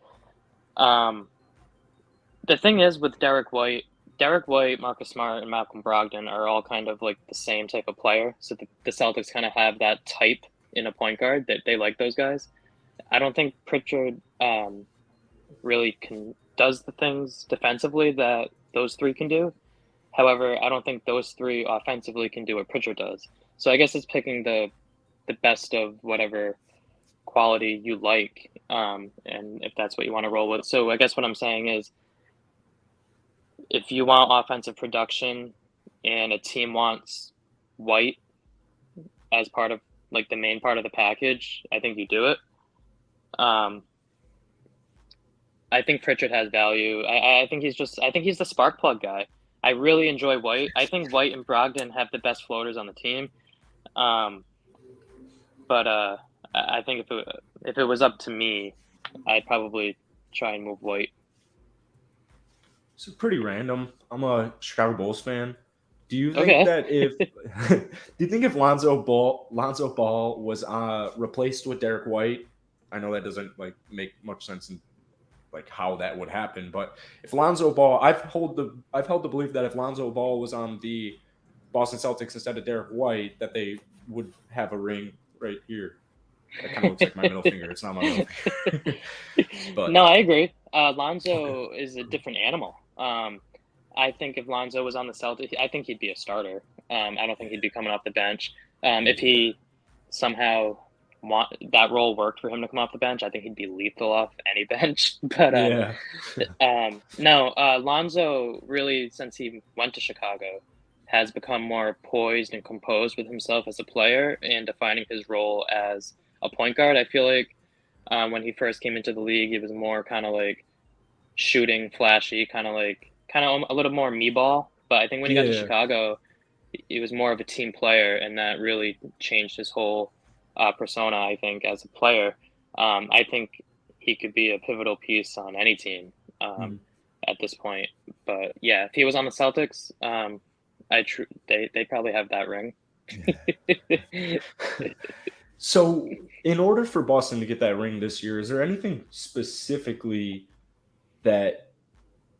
The thing is with Derek White, Marcus Smart, and Malcolm Brogdon are all kind of like the same type of player. So the Celtics kind of have that type in a point guard that they like those guys. I don't think Pritchard really can does the things defensively that those three can do. However, I don't think those three offensively can do what Pritchard does. So I guess it's picking the best of whatever quality you like, and if that's what you want to roll with. So I guess what I'm saying is, if you want offensive production and a team wants White as part of like the main part of the package, I think you do it. I think Pritchard has value. I think he's the spark plug guy. I really enjoy White. I think White and Brogdon have the best floaters on the team. But I think if it was up to me, I'd probably try and move White. It's pretty random. I'm a Chicago Bulls fan. Do you think that if do you think if Lonzo Ball was replaced with Derek White? I know that doesn't like make much sense in like how that would happen, but if Lonzo Ball, I've held the belief that if Lonzo Ball was on the Boston Celtics instead of Derek White, that they would have a ring right here. That kind of looks like my middle finger. It's not my middle finger. But no, I agree. Lonzo is a different animal. I think if Lonzo was on the Celtics, I think he'd be a starter. I don't think he'd be coming off the bench. If he somehow that role worked for him to come off the bench, I think he'd be lethal off any bench. But no, Lonzo really, since he went to Chicago, has become more poised and composed with himself as a player and defining his role as a point guard. I feel like when he first came into the league, he was more kind of like shooting, flashy, kind of a little more me ball. But I think when he got to Chicago, he was more of a team player, and that really changed his whole persona, I think, as a player. I think he could be a pivotal piece on any team at this point. But yeah, if he was on the Celtics, they probably have that ring. So, in order for Boston to get that ring this year, is there anything specifically that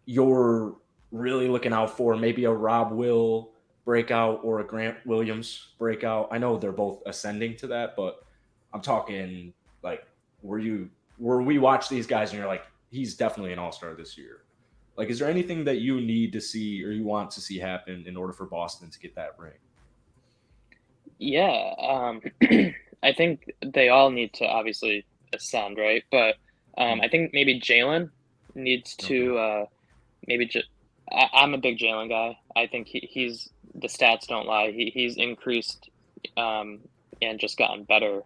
you're really looking out for? Maybe a Rob Will breakout or a Grant Williams breakout? I know they're both ascending to that, but I'm talking like, where we watch these guys and you're like, he's definitely an all-star this year. Like, is there anything that you need to see or you want to see happen in order for Boston to get that ring? Yeah, I think they all need to obviously ascend, right? But I think maybe Jalen needs to I'm a big Jalen guy. I think he's the stats don't lie. He's increased and just gotten better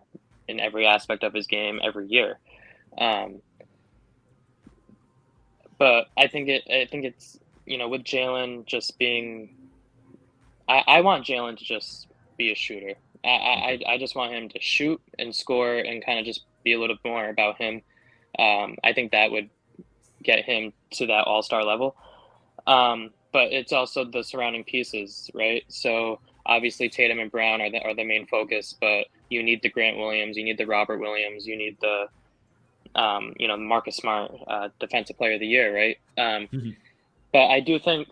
in every aspect of his game every year. But I think it's with Jalen just being, I want Jalen to just be a shooter. I just want him to shoot and score and kind of just be a little bit more about him. I think that would get him to that all-star level. But it's also the surrounding pieces, right? So obviously Tatum and Brown are the main focus, but you need the Grant Williams, you need the Robert Williams, you need the Marcus Smart, Defensive Player of the Year, right? But I do think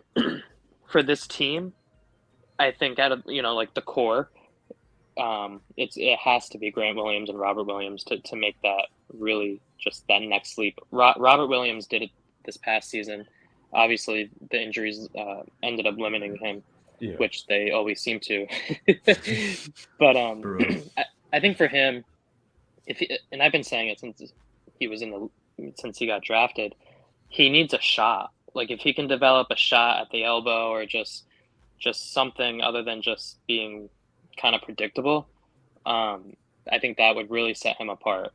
for this team, I think out of like the core, it has to be Grant Williams and Robert Williams to make that really just that next leap. Robert Williams did it this past season. Obviously, the injuries ended up limiting him, which they always seem to. But I think for him, and I've been saying it since he got drafted, he needs a shot. Like if he can develop a shot at the elbow or just something other than just being kind of predictable, I think that would really set him apart.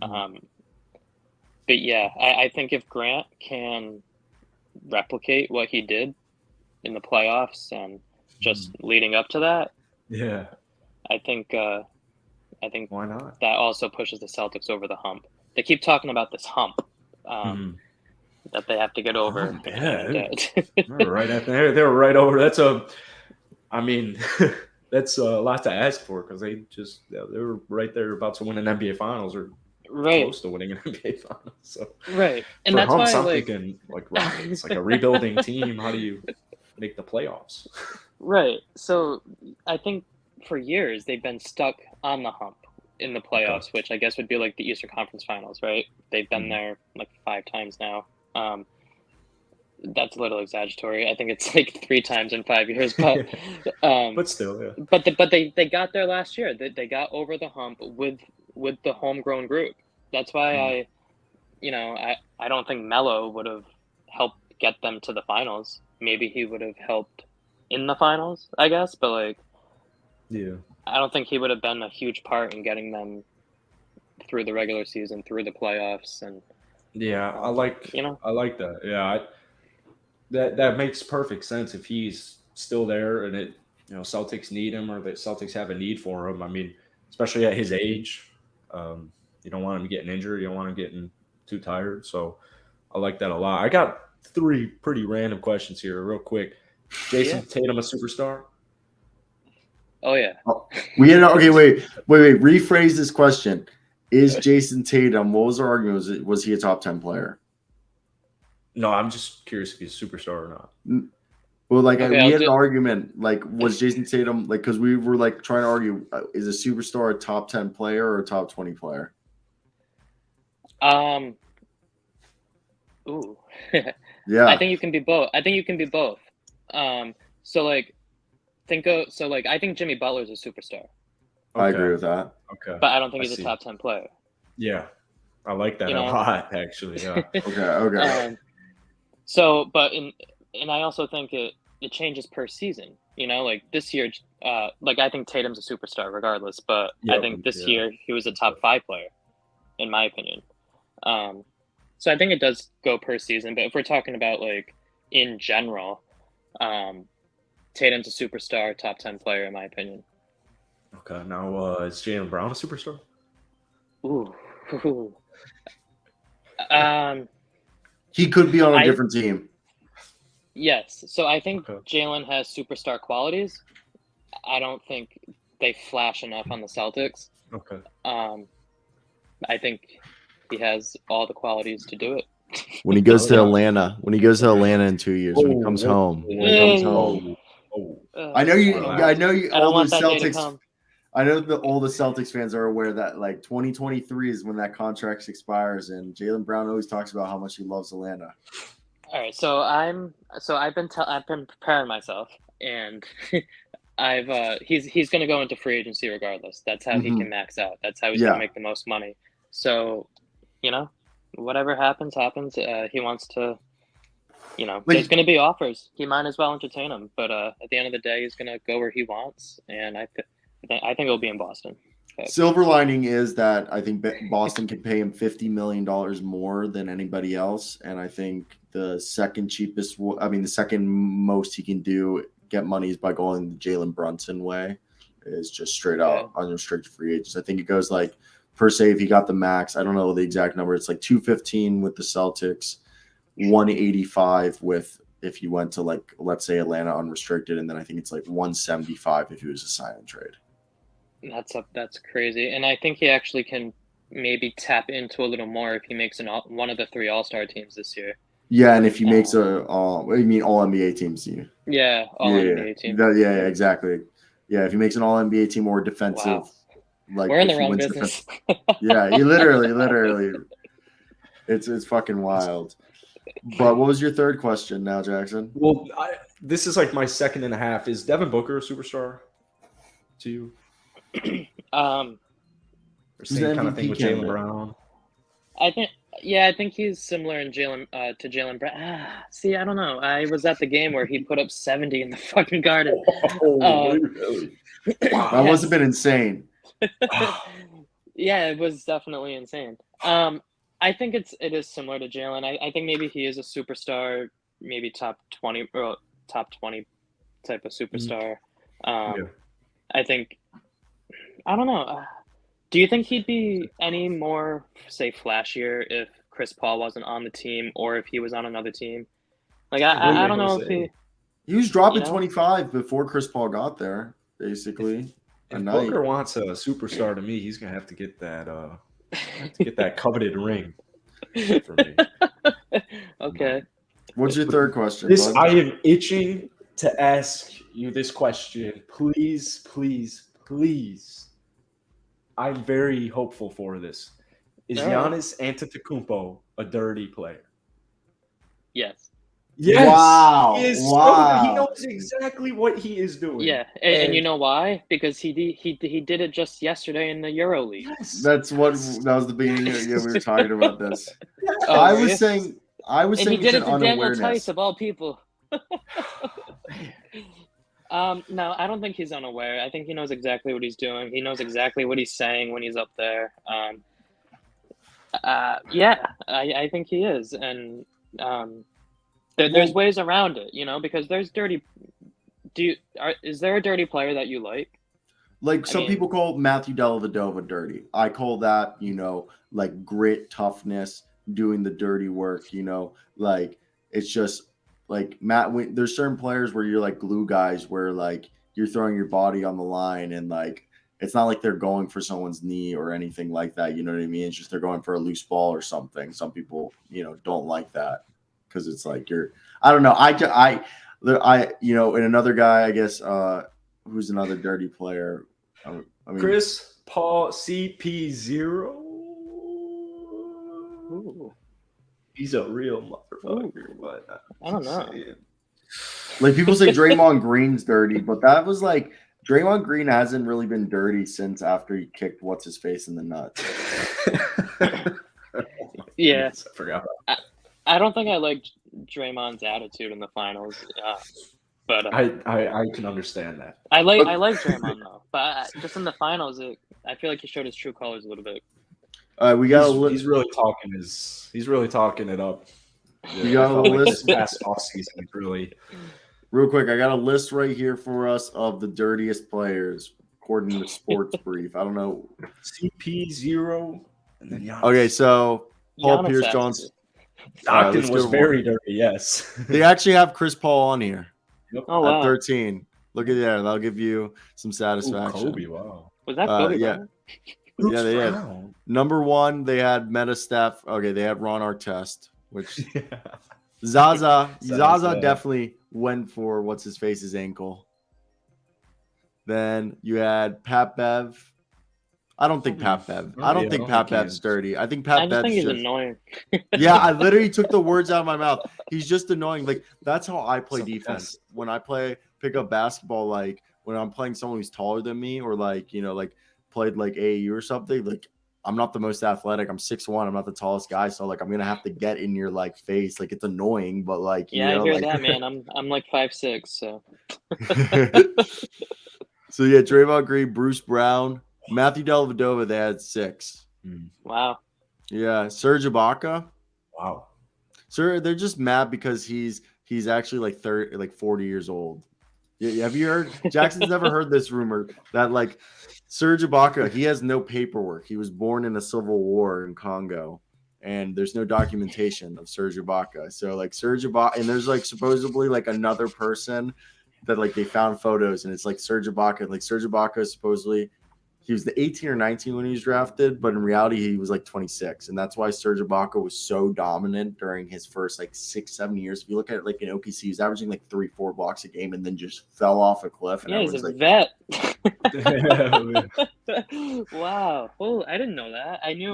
But yeah, I think if Grant can replicate what he did in the playoffs and just leading up to that, I think why not? That also pushes the Celtics over the hump. They keep talking about this hump that they have to get over. Right at there, they were right over. That's a lot to ask for because they were right there about to win an NBA Finals or close to winning an NBA Finals. So and that's why I'm thinking like Rockets, like a rebuilding team. How do you make the playoffs? Right. So I think for years they've been stuck on the hump in the playoffs, which I guess would be like the Eastern Conference Finals, right? They've been there like 5 times now. That's a little exaggeratory. I think it's like 3 times in 5 years, but But still, yeah. but they got there last year. They got over the hump with the homegrown group. That's why I don't think Melo would have helped get them to the finals. Maybe he would have helped in the finals, I guess, but like Yeah. I don't think he would have been a huge part in getting them through the regular season, through the playoffs, and Yeah, I like that. Yeah, that makes perfect sense if he's still there and Celtics need him or the Celtics have a need for him. I mean, especially at his age, you don't want him getting injured. You don't want him getting too tired. So I like that a lot. I got 3 pretty random questions here, real quick. Jason Tatum, a superstar? Oh yeah. Okay. Wait. Rephrase this question. Is Jason Tatum? What was our argument? Was he a top 10 player? No, I'm just curious if he's a superstar or not. Well, like we had an argument. Like, was Jason Tatum because we were like trying to argue: is a superstar a top 10 player or a top 20 player? Ooh. Yeah. I think you can be both. So like, I think Jimmy Butler's a superstar. I agree with that. Okay. But I don't think he's a top 10 player. Yeah. I like that a lot, actually. Yeah. Okay. And I also think it changes per season. Like this year, I think Tatum's a superstar regardless, but I think this year he was a top 5 player, in my opinion. So I think it does go per season, but if we're talking about like in general, Tatum's a superstar, top 10 player, in my opinion. Okay, now is Jaylen Brown a superstar? Ooh. He could be on a different team. Yes. So I think Jaylen has superstar qualities. I don't think they flash enough on the Celtics. Okay. I think he has all the qualities to do it. When he goes to Atlanta, in 2 years, when he comes home. I know you. All the Celtics. I know all the Celtics fans are aware that like 2023 is when that contract expires, and Jaylen Brown always talks about how much he loves Atlanta. All right, so I've been preparing myself, and he's going to go into free agency regardless. That's how he can max out. That's how he's going to make the most money. So, whatever happens. He wants to. There's going to be offers. He might as well entertain them. But at the end of the day, he's going to go where he wants, and I think it'll be in Boston. But silver lining is that I think Boston can pay him $50 million more than anybody else, and I think the second most he can get money is by going the Jalen Brunson way, is just straight out unrestricted free agents. I think it goes like per se if he got the max. I don't know the exact number. It's like $215 with the Celtics, $185 with if he went to like let's say Atlanta unrestricted, and then I think it's like $175 if he was a sign and trade. That's crazy, and I think he actually can maybe tap into a little more if he makes one of the 3 All-Star teams this year. Yeah, and if he makes all NBA teams, yeah, all NBA team. Yeah, exactly. Yeah, if he makes an all NBA team or defensive, like we're in the wrong business. Yeah, he literally, it's fucking wild. But what was your third question now, Jackson? Well, this is like my second and a half. Is Devin Booker a superstar to you? Or same kind of thing with Jaylen Brown. I think he's similar to Jaylen Brown. See, I don't know. I was at the game where he put up 70 in the fucking Garden. Really? Wow. That must have been insane. Yeah, it was definitely insane. I think it is similar to Jaylen. I think maybe he is a superstar, maybe top 20 type of superstar. I think. I don't know. Do you think he'd be any more, say, flashier if Chris Paul wasn't on the team or if he was on another team? Like, I don't know if he was dropping 25 before Chris Paul got there, basically. If Booker wants a superstar to me, he's gonna have to get that coveted ring for me. Okay. What's your third question? I am itching to ask you this question. Please. I'm very hopeful for this. Is Giannis Antetokounmpo a dirty player? Yes. Yes. Wow. He is Wow. he knows exactly what he is doing. Yeah, and you know why? Because he did it just yesterday in the Euro League. Yes. That was the beginning of we were talking about this. Oh, I were was you? saying And he it's did an it to Daniel unawareness. Tice of all people. No, I don't think he's unaware. I think he knows exactly what he's doing. He knows exactly what he's saying when he's up there. Yeah, I think he is, and there's ways around it, because there's dirty. Is there a dirty player that you like? Like some people call Matthew Dellavedova dirty. I call that, like grit, toughness, doing the dirty work, like it's just like there's certain players where you're like glue guys where like you're throwing your body on the line and like it's not like they're going for someone's knee or anything like that. You know what I mean? It's just they're going for a loose ball or something. Some people, don't like that because it's like I don't know. And another guy, I guess, who's another dirty player. I mean, Chris Paul CP0. Ooh. He's a real motherfucker. But I don't know. Like people say Draymond Green's dirty, but that was like Draymond Green hasn't really been dirty since after he kicked what's his face in the nuts. Yeah, I forgot. I don't think I liked Draymond's attitude in the finals. But I can understand that. I like Draymond though, but just in the finals, I feel like he showed his true colors a little bit. We got. He's really talking He's really talking it up. Yeah, you got a list. This past offseason, really. Real quick, I got a list right here for us of the dirtiest players according to Sports Brief. I don't know. CP0, and then Giannis. Okay, so Paul Giannis Pierce has Johnson. Stockton was very dirty. Yes. They actually have Chris Paul on here. Yep. Oh wow. At 13. Look at that. That'll give you some satisfaction. Kobe, wow. Was that Kobe? Yeah. Bryant? Yeah, they had. Number 1, they had Meta Steph. Okay, they had Ron Artest, which Zaza definitely went for what's his face's ankle. Then you had Pat Bev. I don't think Pat Bev. I don't think Pat Bev's dirty. I think Pat Bev's he's annoying. Yeah, I literally took the words out of my mouth. He's just annoying. Like that's how I play defense. When I pick up basketball, like when I'm playing someone who's taller than me, or like like played like AAU or something. Like I'm not the most athletic. I'm 6'1". I'm not the tallest guy, so like I'm gonna have to get in your like face. Like it's annoying, but like I hear that, man. I'm like 5'6", so. So yeah, Draymond Green, Bruce Brown, Matthew Dellavedova. They had 6. Wow. Yeah, Serge Ibaka. Wow. Sir, they're just mad because he's actually like 40 years old. Yeah, have you heard? Jackson's never heard this rumor that like Serge Ibaka, he has no paperwork. He was born in a civil war in Congo, and there's no documentation of Serge Ibaka. So like Serge Ibaka, and there's like supposedly like another person that like they found photos, and it's like Serge Ibaka. Like Serge Ibaka supposedly he was the 18 or 19 when he was drafted, but in reality he was like 26, and that's why Serge Ibaka was so dominant during his first like 6-7 years. If you look at it, like in OKC, he was averaging like 3-4 blocks a game, and then just fell off a cliff. And he's a like, vet. Wow. Oh, I didn't know that. I knew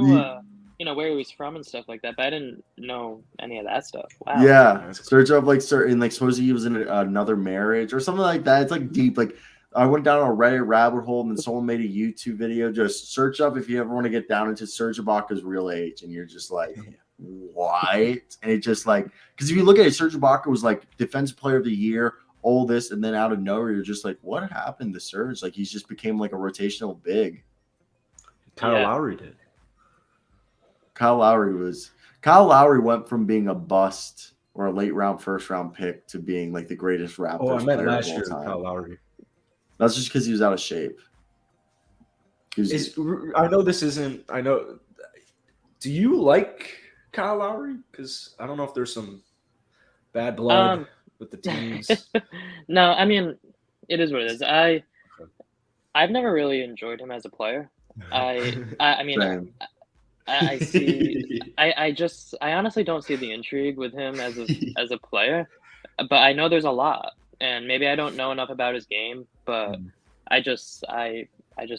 where he was from and stuff like that, but I didn't know any of that stuff. Wow. Yeah, search up like certain like supposedly he was in another marriage or something like that. It's like deep. Like I went down a Reddit rabbit hole, and then someone made a YouTube video. Just search up if you ever want to get down into Serge Ibaka's real age, and you're just like, what? And it just like because if you look at it, Serge Ibaka was like Defensive Player of the Year, all this, and then out of nowhere, you're just like, what happened to Serge? Like he's just became like a rotational big. Kyle Lowry did. Kyle Lowry went from being a bust or a late round, first round pick to being like the greatest Raptors player. Oh, I meant last year, time. Kyle Lowry. That's just because he was out of shape. I know this isn't. I know. Do you like Kyle Lowry? Because I don't know if there's some bad blood with the teams. No, I mean, it is what it is. I've never really enjoyed him as a player. I mean, I see. I honestly don't see the intrigue with him as a player, but I know there's a lot, and maybe I don't know enough about his game, but I just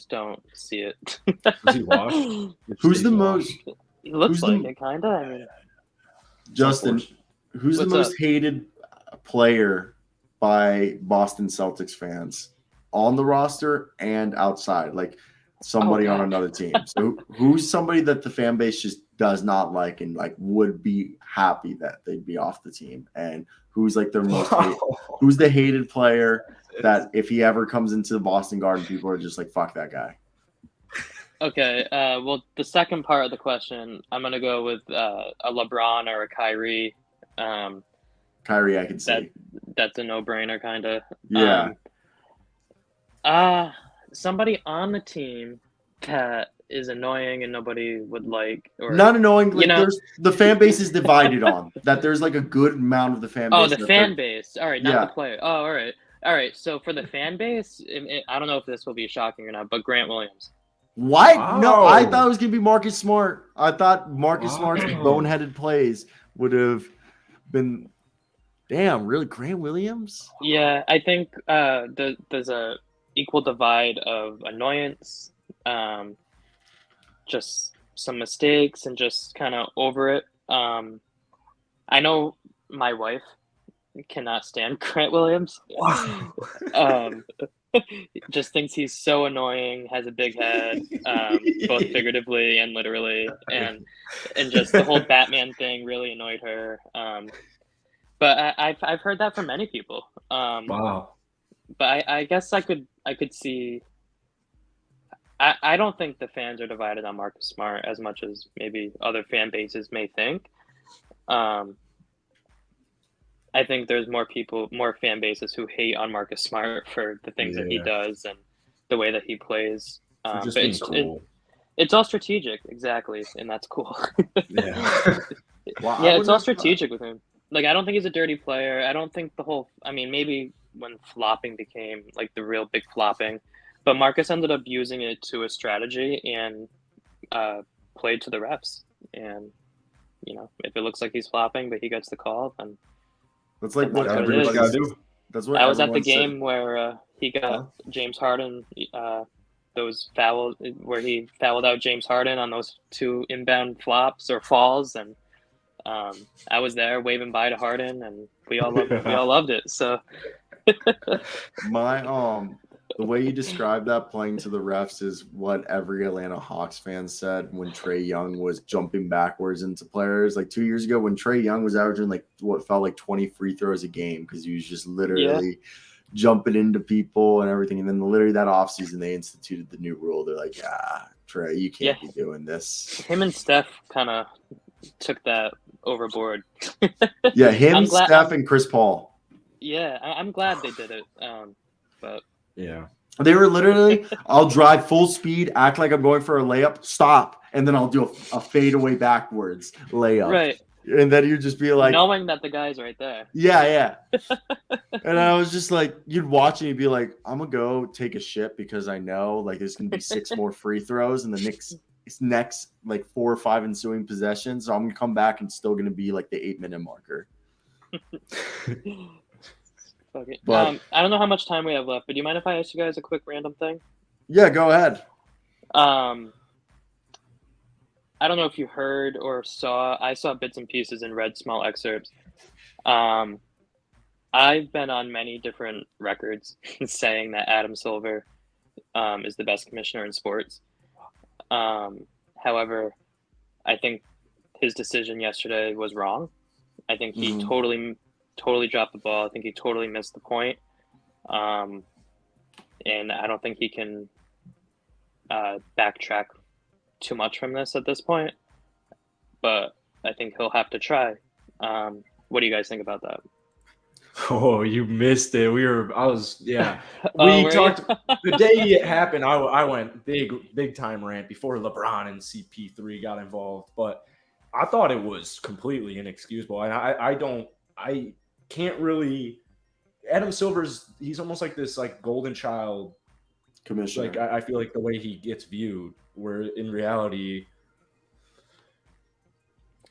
don't see it. Is he washed? Who's the most? He looks like it, kind of. I mean, Justin, Who's the What's most up? hated player by Boston Celtics fans on the roster and outside? Like somebody on God. another team. So who's somebody that the fan base just does not like and like would be happy that they'd be off the team? And who's like their most who's the hated player that if he ever comes into the Boston Garden, people are just like, fuck that guy? Okay. Well, the second part of the question, I'm gonna go with a LeBron or a Kyrie. Kyrie, I can see. That's a no-brainer, kind of. Yeah. Somebody on the team that is annoying and nobody would like, or Not annoying. Like there's the fan base is divided on that. There's like a good amount of the fan base. the fan base. All right, not Yeah. the player. Oh, all right. So for the fan base, I don't know if this will be shocking or not, but Grant Williams. What? Wow. No, I thought it was gonna be Marcus Smart. I thought Marcus Smart's boneheaded plays would have been. Damn, really, Grant Williams? Yeah, I think there's a equal divide of annoyance, just some mistakes, and just kind of over it. I know my wife cannot stand Grant Williams. Wow. Just thinks he's so annoying, has a big head, both figuratively and literally, and just the whole Batman thing really annoyed her. But I've heard that from many people. Wow. But I guess I could see. I don't think the fans are divided on Marcus Smart as much as maybe other fan bases may think. I think there's more fan bases who hate on Marcus Smart for the things that he does and the way that he plays. Just But being cool. it's all strategic, exactly, and that's cool. Yeah. Wow, Yeah, it's all strategic with him. Like, I don't think he's a dirty player. I don't think maybe when flopping became like the real big flopping, but Marcus ended up using it to a strategy and played to the refs. And if it looks like he's flopping, but he gets the call, then That's like what That's what it everybody is. gotta do. That's what I was at the everyone said. game where he got James Harden. Those fouls where he fouled out James Harden on those 2 inbound flops or falls, and I was there waving bye to Harden, and we all loved it. So The way you described that playing to the refs is what every Atlanta Hawks fan said when Trae Young was jumping backwards into players. Like 2 years ago when Trae Young was averaging like what felt like 20 free throws a game because he was just literally jumping into people and everything. And then literally that offseason they instituted the new rule. They're like, Trae, you can't be doing this. Him and Steph kind of took that overboard. Yeah, him, Steph, and Chris Paul. Yeah, I'm glad they did it. But yeah, they were literally, I'll drive full speed, act like I'm going for a layup, stop, and then I'll do a fadeaway backwards layup. Right. And then you'd just be like, knowing that the guy's right there. Yeah. And I was just like, you'd watch and you'd be like, I'm going to go take a shit because I know like there's going to be 6 more free throws in the next like 4 or 5 ensuing possessions. So I'm going to come back and still going to be like the 8-minute marker. Okay. But, I don't know how much time we have left, but do you mind if I ask you guys a quick random thing? Yeah, go ahead. I don't know if you heard or saw. I saw bits and pieces and read small excerpts. I've been on many different records saying that Adam Silver is the best commissioner in sports. However, I think his decision yesterday was wrong. I think he totally dropped the ball. I think he totally missed the point. And I don't think he can backtrack too much from this at this point. But I think he'll have to try. What do you guys think about that? Oh, you missed it. We talked the day it happened. I went big time rant before LeBron and CP3 got involved, but I thought it was completely inexcusable. And I can't really. Adam Silver's he's almost like this like golden child commissioner. Like I feel like the way he gets viewed, where in reality.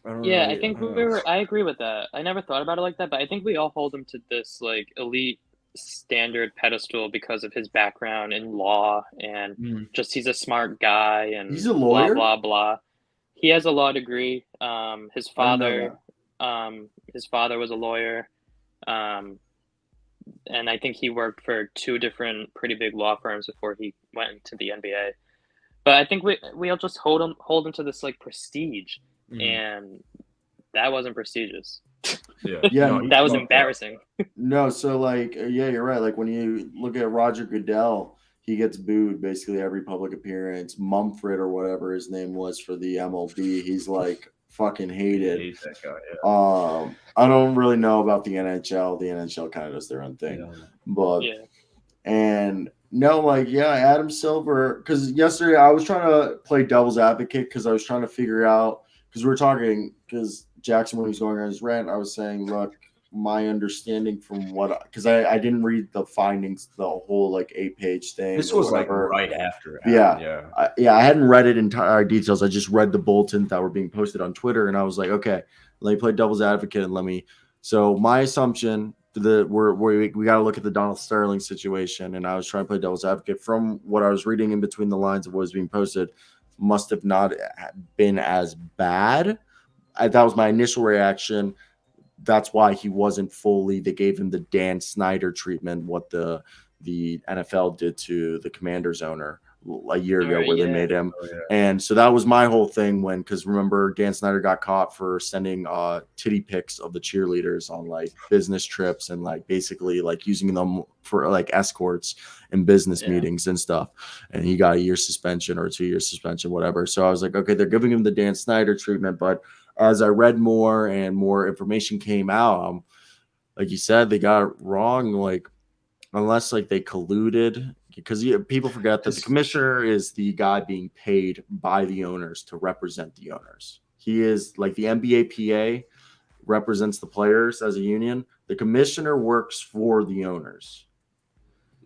I think I agree with that. I never thought about it like that, but I think we all hold him to this like elite standard pedestal because of his background in law and just he's a smart guy and he's a lawyer. Blah blah blah. He has a law degree. His father His father was a lawyer, and I think he worked for 2 different pretty big law firms before he went into the NBA. But I think we'll just hold him to this like prestige, and that wasn't prestigious. Yeah, that was embarrassing. No, so like, yeah, you're right. Like when you look at Roger Goodell, he gets booed basically every public appearance. Mumford or whatever his name was for the MLB, he's like fucking hated. I hate that guy. Yeah. I don't really know about the NHL. The NHL kind of does their own thing, but and no, like Adam Silver. Because yesterday I was trying to play devil's advocate because I was trying to figure out because we were talking because Jackson when he was going on his rant, I was saying, look, my understanding from what because I didn't read the findings, the whole like 8-page thing. This was like right after. I hadn't read it entire details. I just read the bulletins that were being posted on Twitter, and I was like, okay, let me play devil's advocate and let me. So my assumption that we got to look at the Donald Sterling situation, and I was trying to play devil's advocate from what I was reading in between the lines of what was being posted. Must have not been as bad. That was my initial reaction. That's why he wasn't fully. They gave him the Dan Snyder treatment, what the NFL did to the Commanders owner a year ago, where they made him. And so that was my whole thing because remember Dan Snyder got caught for sending titty pics of the cheerleaders on like business trips and like basically like using them for like escorts in business meetings and stuff. And he got a 1-year suspension or a 2-year suspension, whatever. So I was like, okay, they're giving him the Dan Snyder treatment, but as I read more and more information came out, like you said, they got it wrong. Like, unless like they colluded, because people forget that the commissioner is the guy being paid by the owners to represent the owners. He is like the NBA PA represents the players as a union. The commissioner works for the owners.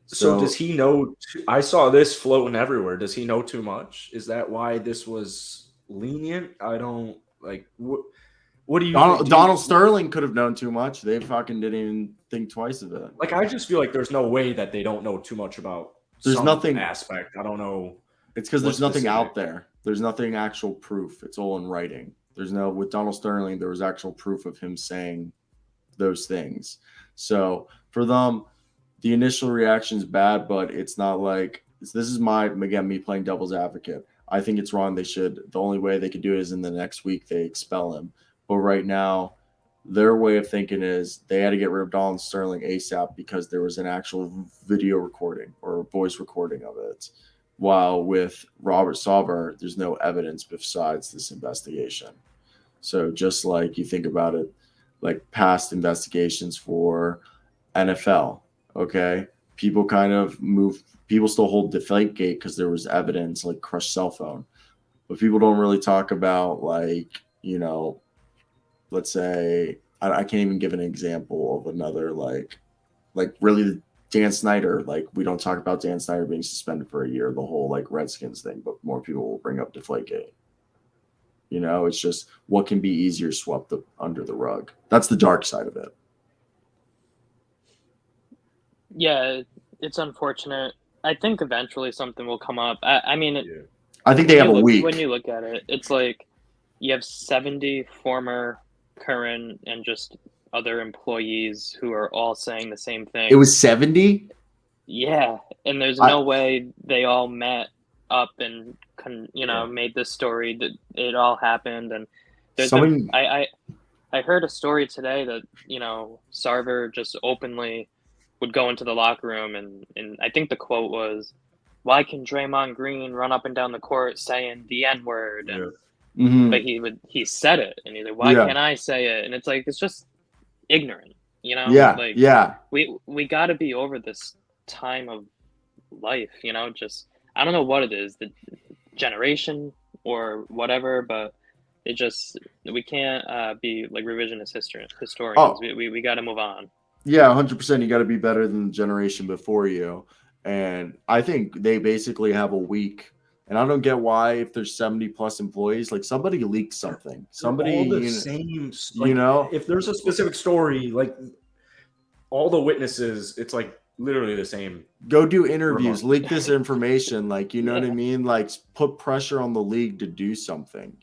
So does he know? I saw this floating everywhere. Does he know too much? Is that why this was lenient? I don't. Like, what do you think? Donald Sterling could have known too much. They fucking didn't even think twice of it. Like, I just feel like there's no way that they don't know too much about nothing aspect. I don't know. It's because there's nothing out there. There's nothing actual proof. It's all in writing. With Donald Sterling, there was actual proof of him saying those things. So for them, the initial reaction is bad, but it's not like this is me playing devil's advocate. I think it's wrong. The only way they could do it is in the next week they expel him. But right now, their way of thinking is they had to get rid of Donald Sterling ASAP because there was an actual video recording or voice recording of it. While with Robert Sarver, there's no evidence besides this investigation. So just like you think about it, like past investigations for NFL, okay? People still hold Deflategate because there was evidence like crushed cell phone. But people don't really talk about let's say, I can't even give an example of another like really Dan Snyder. Like we don't talk about Dan Snyder being suspended for a year, the whole like Redskins thing, but more people will bring up Deflategate. It's just what can be easier swept under the rug. That's the dark side of it. Yeah, it's unfortunate. I think eventually something will come up. I think they have a week. When you look at it, it's like you have 70 former, current, and just other employees who are all saying the same thing. It was 70? Yeah, and there's no way they all met up and made this story that it all happened. And there's I heard a story today that Sarver just openly would go into the locker room and I think the quote was, "Why can Draymond Green run up and down the court saying the N-word?" And but he said it, and he's like, "Why can't I say it?" And it's like it's just ignorant, We got to be over this time of life, Just I don't know what it is, the generation or whatever, but we can't be like revisionist historians. Oh. We got to move on. Yeah, 100%. You got to be better than the generation before you. And I think they basically have a week. And I don't get why, if there's 70 plus employees, like somebody leaks something. Somebody, all the same, if there's a specific story, like all the witnesses, it's like literally the same. Go do interviews, leak this information. Like, what I mean? Like put pressure on the league to do something,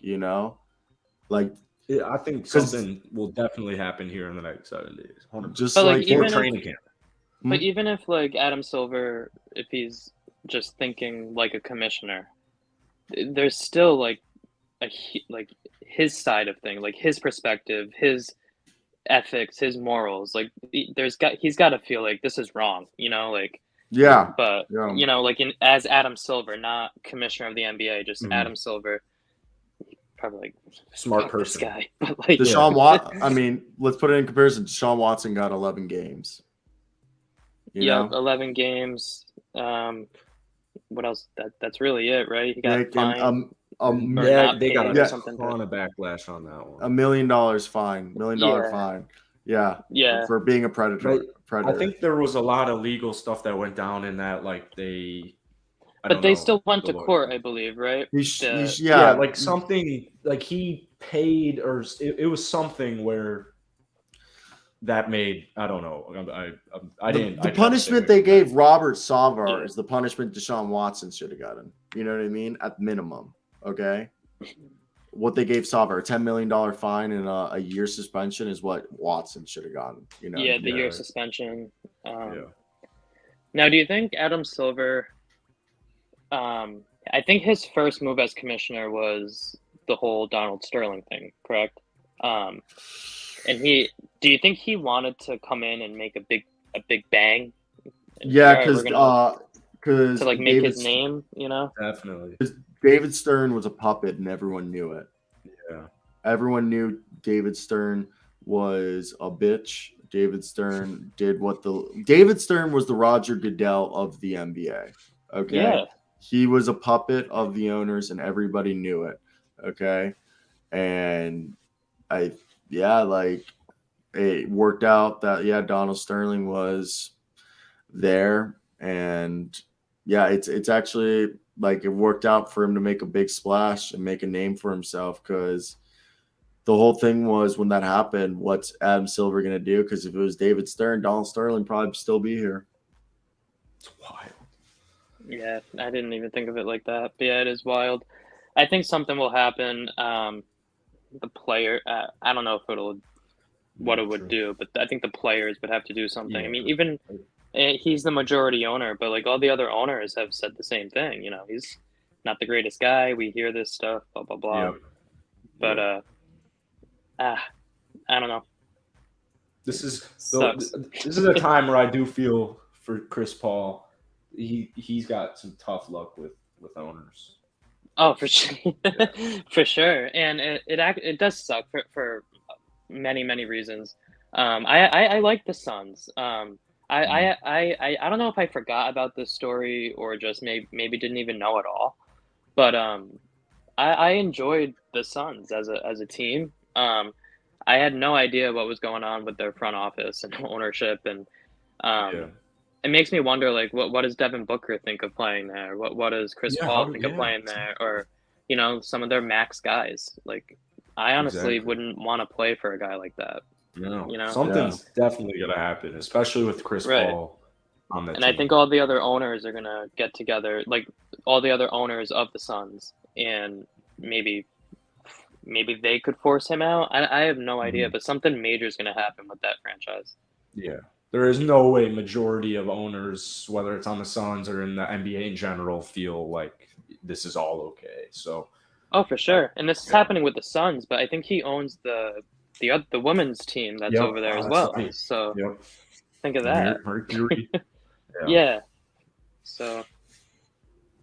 Like I think something will definitely happen here in the next 7 days. 100%. Just But, like, like even or if- training camp. But even if like Adam Silver, if he's just thinking like a commissioner, there's still like like his side of things, like his perspective, his ethics, his morals. Like he's got to feel like this is wrong, like. yeah, But yeah. like as Adam Silver, not commissioner of the NBA, just Mhm. Adam Silver. Probably like Smart fuck person. this guy, but like Deshaun Watson. I mean, let's put it in comparison. Deshaun Watson got 11 games. You know? 11 games. What else? That's really it, right? He got Like, fined. Yeah, they got or a something, ton of backlash on that $1 one. million fine. $1 million fine. Yeah. Yeah. For being a predator. Right. I think there was a lot of legal stuff that went down in that, like But they still went to court, I believe, right? Yeah, like something like he paid, or it was something where that made, I don't know. I didn't. The punishment they gave Robert Sarver is the punishment Deshaun Watson should have gotten. You know what I mean? At minimum, okay. What they gave Sarver, a $10 million fine and a year suspension, is what Watson should have gotten. Yeah, the year suspension. Now, do you think Adam Silver? I think his first move as commissioner was the whole Donald Sterling thing, correct? And do you think he wanted to come in and make a big bang? Yeah, because to like make his name, Definitely. David Stern was a puppet and everyone knew it. Yeah, everyone knew David Stern was a bitch. David Stern David Stern was the Roger Goodell of the NBA. Okay. Yeah. He was a puppet of the owners and everybody knew it. Okay. And it worked out that Donald Sterling was there, and it's actually like it worked out for him to make a big splash and make a name for himself, because the whole thing was, when that happened, what's Adam Silver going to do? Because if it was David Stern, Donald Sterling probably still be here. It's wild. Yeah, I didn't even think of it like that. But yeah, it is wild. I think something will happen. The player, I don't know if what it would do, but I think the players would have to do something. Yeah. I mean, even he's the majority owner, but like all the other owners have said the same thing. He's not the greatest guy. We hear this stuff, blah blah blah. Yep. But I don't know. This is a time where I do feel for Chris Paul. He's got some tough luck with owners. Oh, for sure, for sure, and it does suck for many reasons. I like the Suns. I don't know if I forgot about this story or just maybe didn't even know at all, but I enjoyed the Suns as a team. I had no idea what was going on with their front office and ownership, and it makes me wonder, like, what does Devin Booker think of playing there? What does Chris Paul think of playing there? Or, some of their max guys. Like, I honestly wouldn't want to play for a guy like that. No, something's definitely gonna happen, especially with Chris Paul on the team. I think all the other owners are gonna get together, like all the other owners of the Suns, and maybe they could force him out. I have no idea, but something major is gonna happen with that franchise. Yeah. There is no way majority of owners, whether it's on the Suns or in the NBA in general, feel like this is all okay. So, for sure, and this is happening with the Suns, but I think he owns the women's team that's over there as well. Right. So, think of that. Mercury. Yeah. So,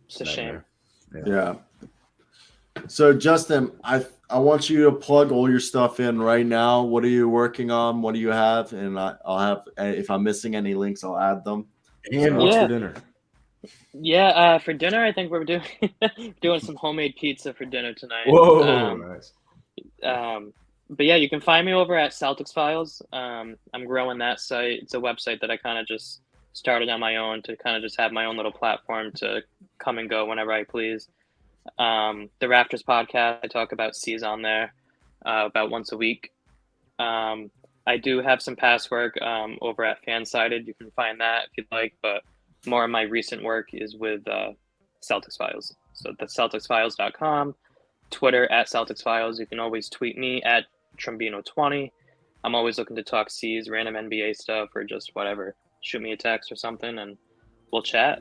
it's a shame. Yeah. So, Justin, I want you to plug all your stuff in right now. What are you working on? What do you have? And I'll have, if I'm missing any links, I'll add them. And what's for dinner? Yeah, for dinner, I think we're doing some homemade pizza for dinner tonight. Whoa, nice. But yeah, you can find me over at Celtics Files. I'm growing that site. It's a website that I kind of just started on my own to kind of just have my own little platform to come and go whenever I please. The Raptors podcast, I talk about C's on there about once a week. I do have some past work over at Fansided. You can find that if you'd like, but more of my recent work is with Celtics Files. So that's CelticsFiles.com, Twitter at Celtics Files. You can always tweet me at Trombino 20. I'm always looking to talk C's, random NBA stuff, or just whatever. Shoot me a text or something, and we'll chat.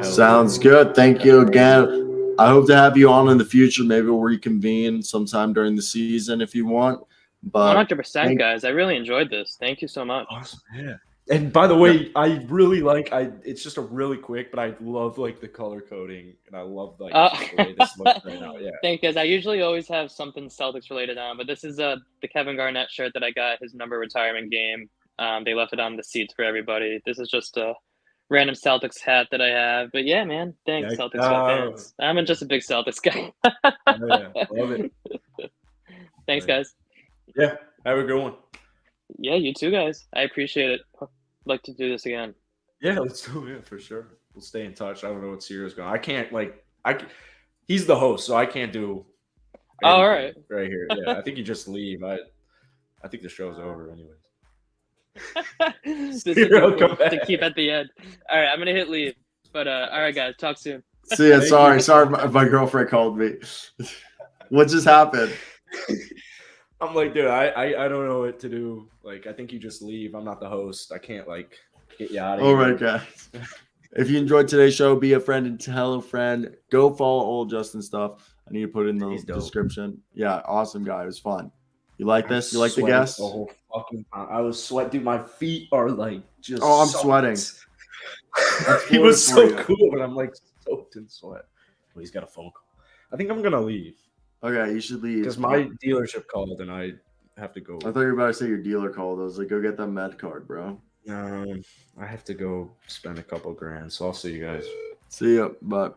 Sounds good. Thank you again. I hope to have you on in the future. Maybe we'll reconvene sometime during the season if you want. But 100%, guys. I really enjoyed this. Thank you so much. Awesome. Yeah. And by the way, I really like it's just a really quick, but I love like the color coding and I love like the way this looks right now. Yeah. Thank you, guys. I usually always have something Celtics related on, but this is the Kevin Garnett shirt that I got, his number retirement game. They left it on the seats for everybody. This is just a random Celtics hat that I have. But yeah, man, thanks, Yeah. Celtics fans. I'm just a big Celtics guy. Yeah, love it. Thanks, guys. Yeah, have a good one. Yeah, you too, guys. I appreciate it. I'd like to do this again. Yeah, let's do it for sure. We'll stay in touch. I don't know what Cyro's going. I can't he's the host, so I can't do. All right. Right here. Yeah, I think you just leave. I think the show's over anyways. This is cool to keep at the end. All right, I'm gonna hit leave. But all right, guys, talk soon. See ya. Sorry, my girlfriend called me. What just happened? I'm like, dude, I don't know what to do. Like, I think you just leave. I'm not the host. I can't like get you out of here. All right, guys. If you enjoyed today's show, be a friend and tell a friend. Go follow old Justin stuff. I need to put it in the description. Yeah, awesome guy. It was fun. You like this? You like the guest? The whole fucking time. I was sweating. Dude, my feet are like just. Oh, I'm sweating. He was so cool, but I'm like soaked in sweat. Well, he's got a phone call. I think I'm gonna leave. Okay, you should leave. Because my dealership called and I have to go. I thought you were about to say your dealer called. I was like, go get that med card, bro. I have to go spend a couple grand. So I'll see you guys. See ya. Bye.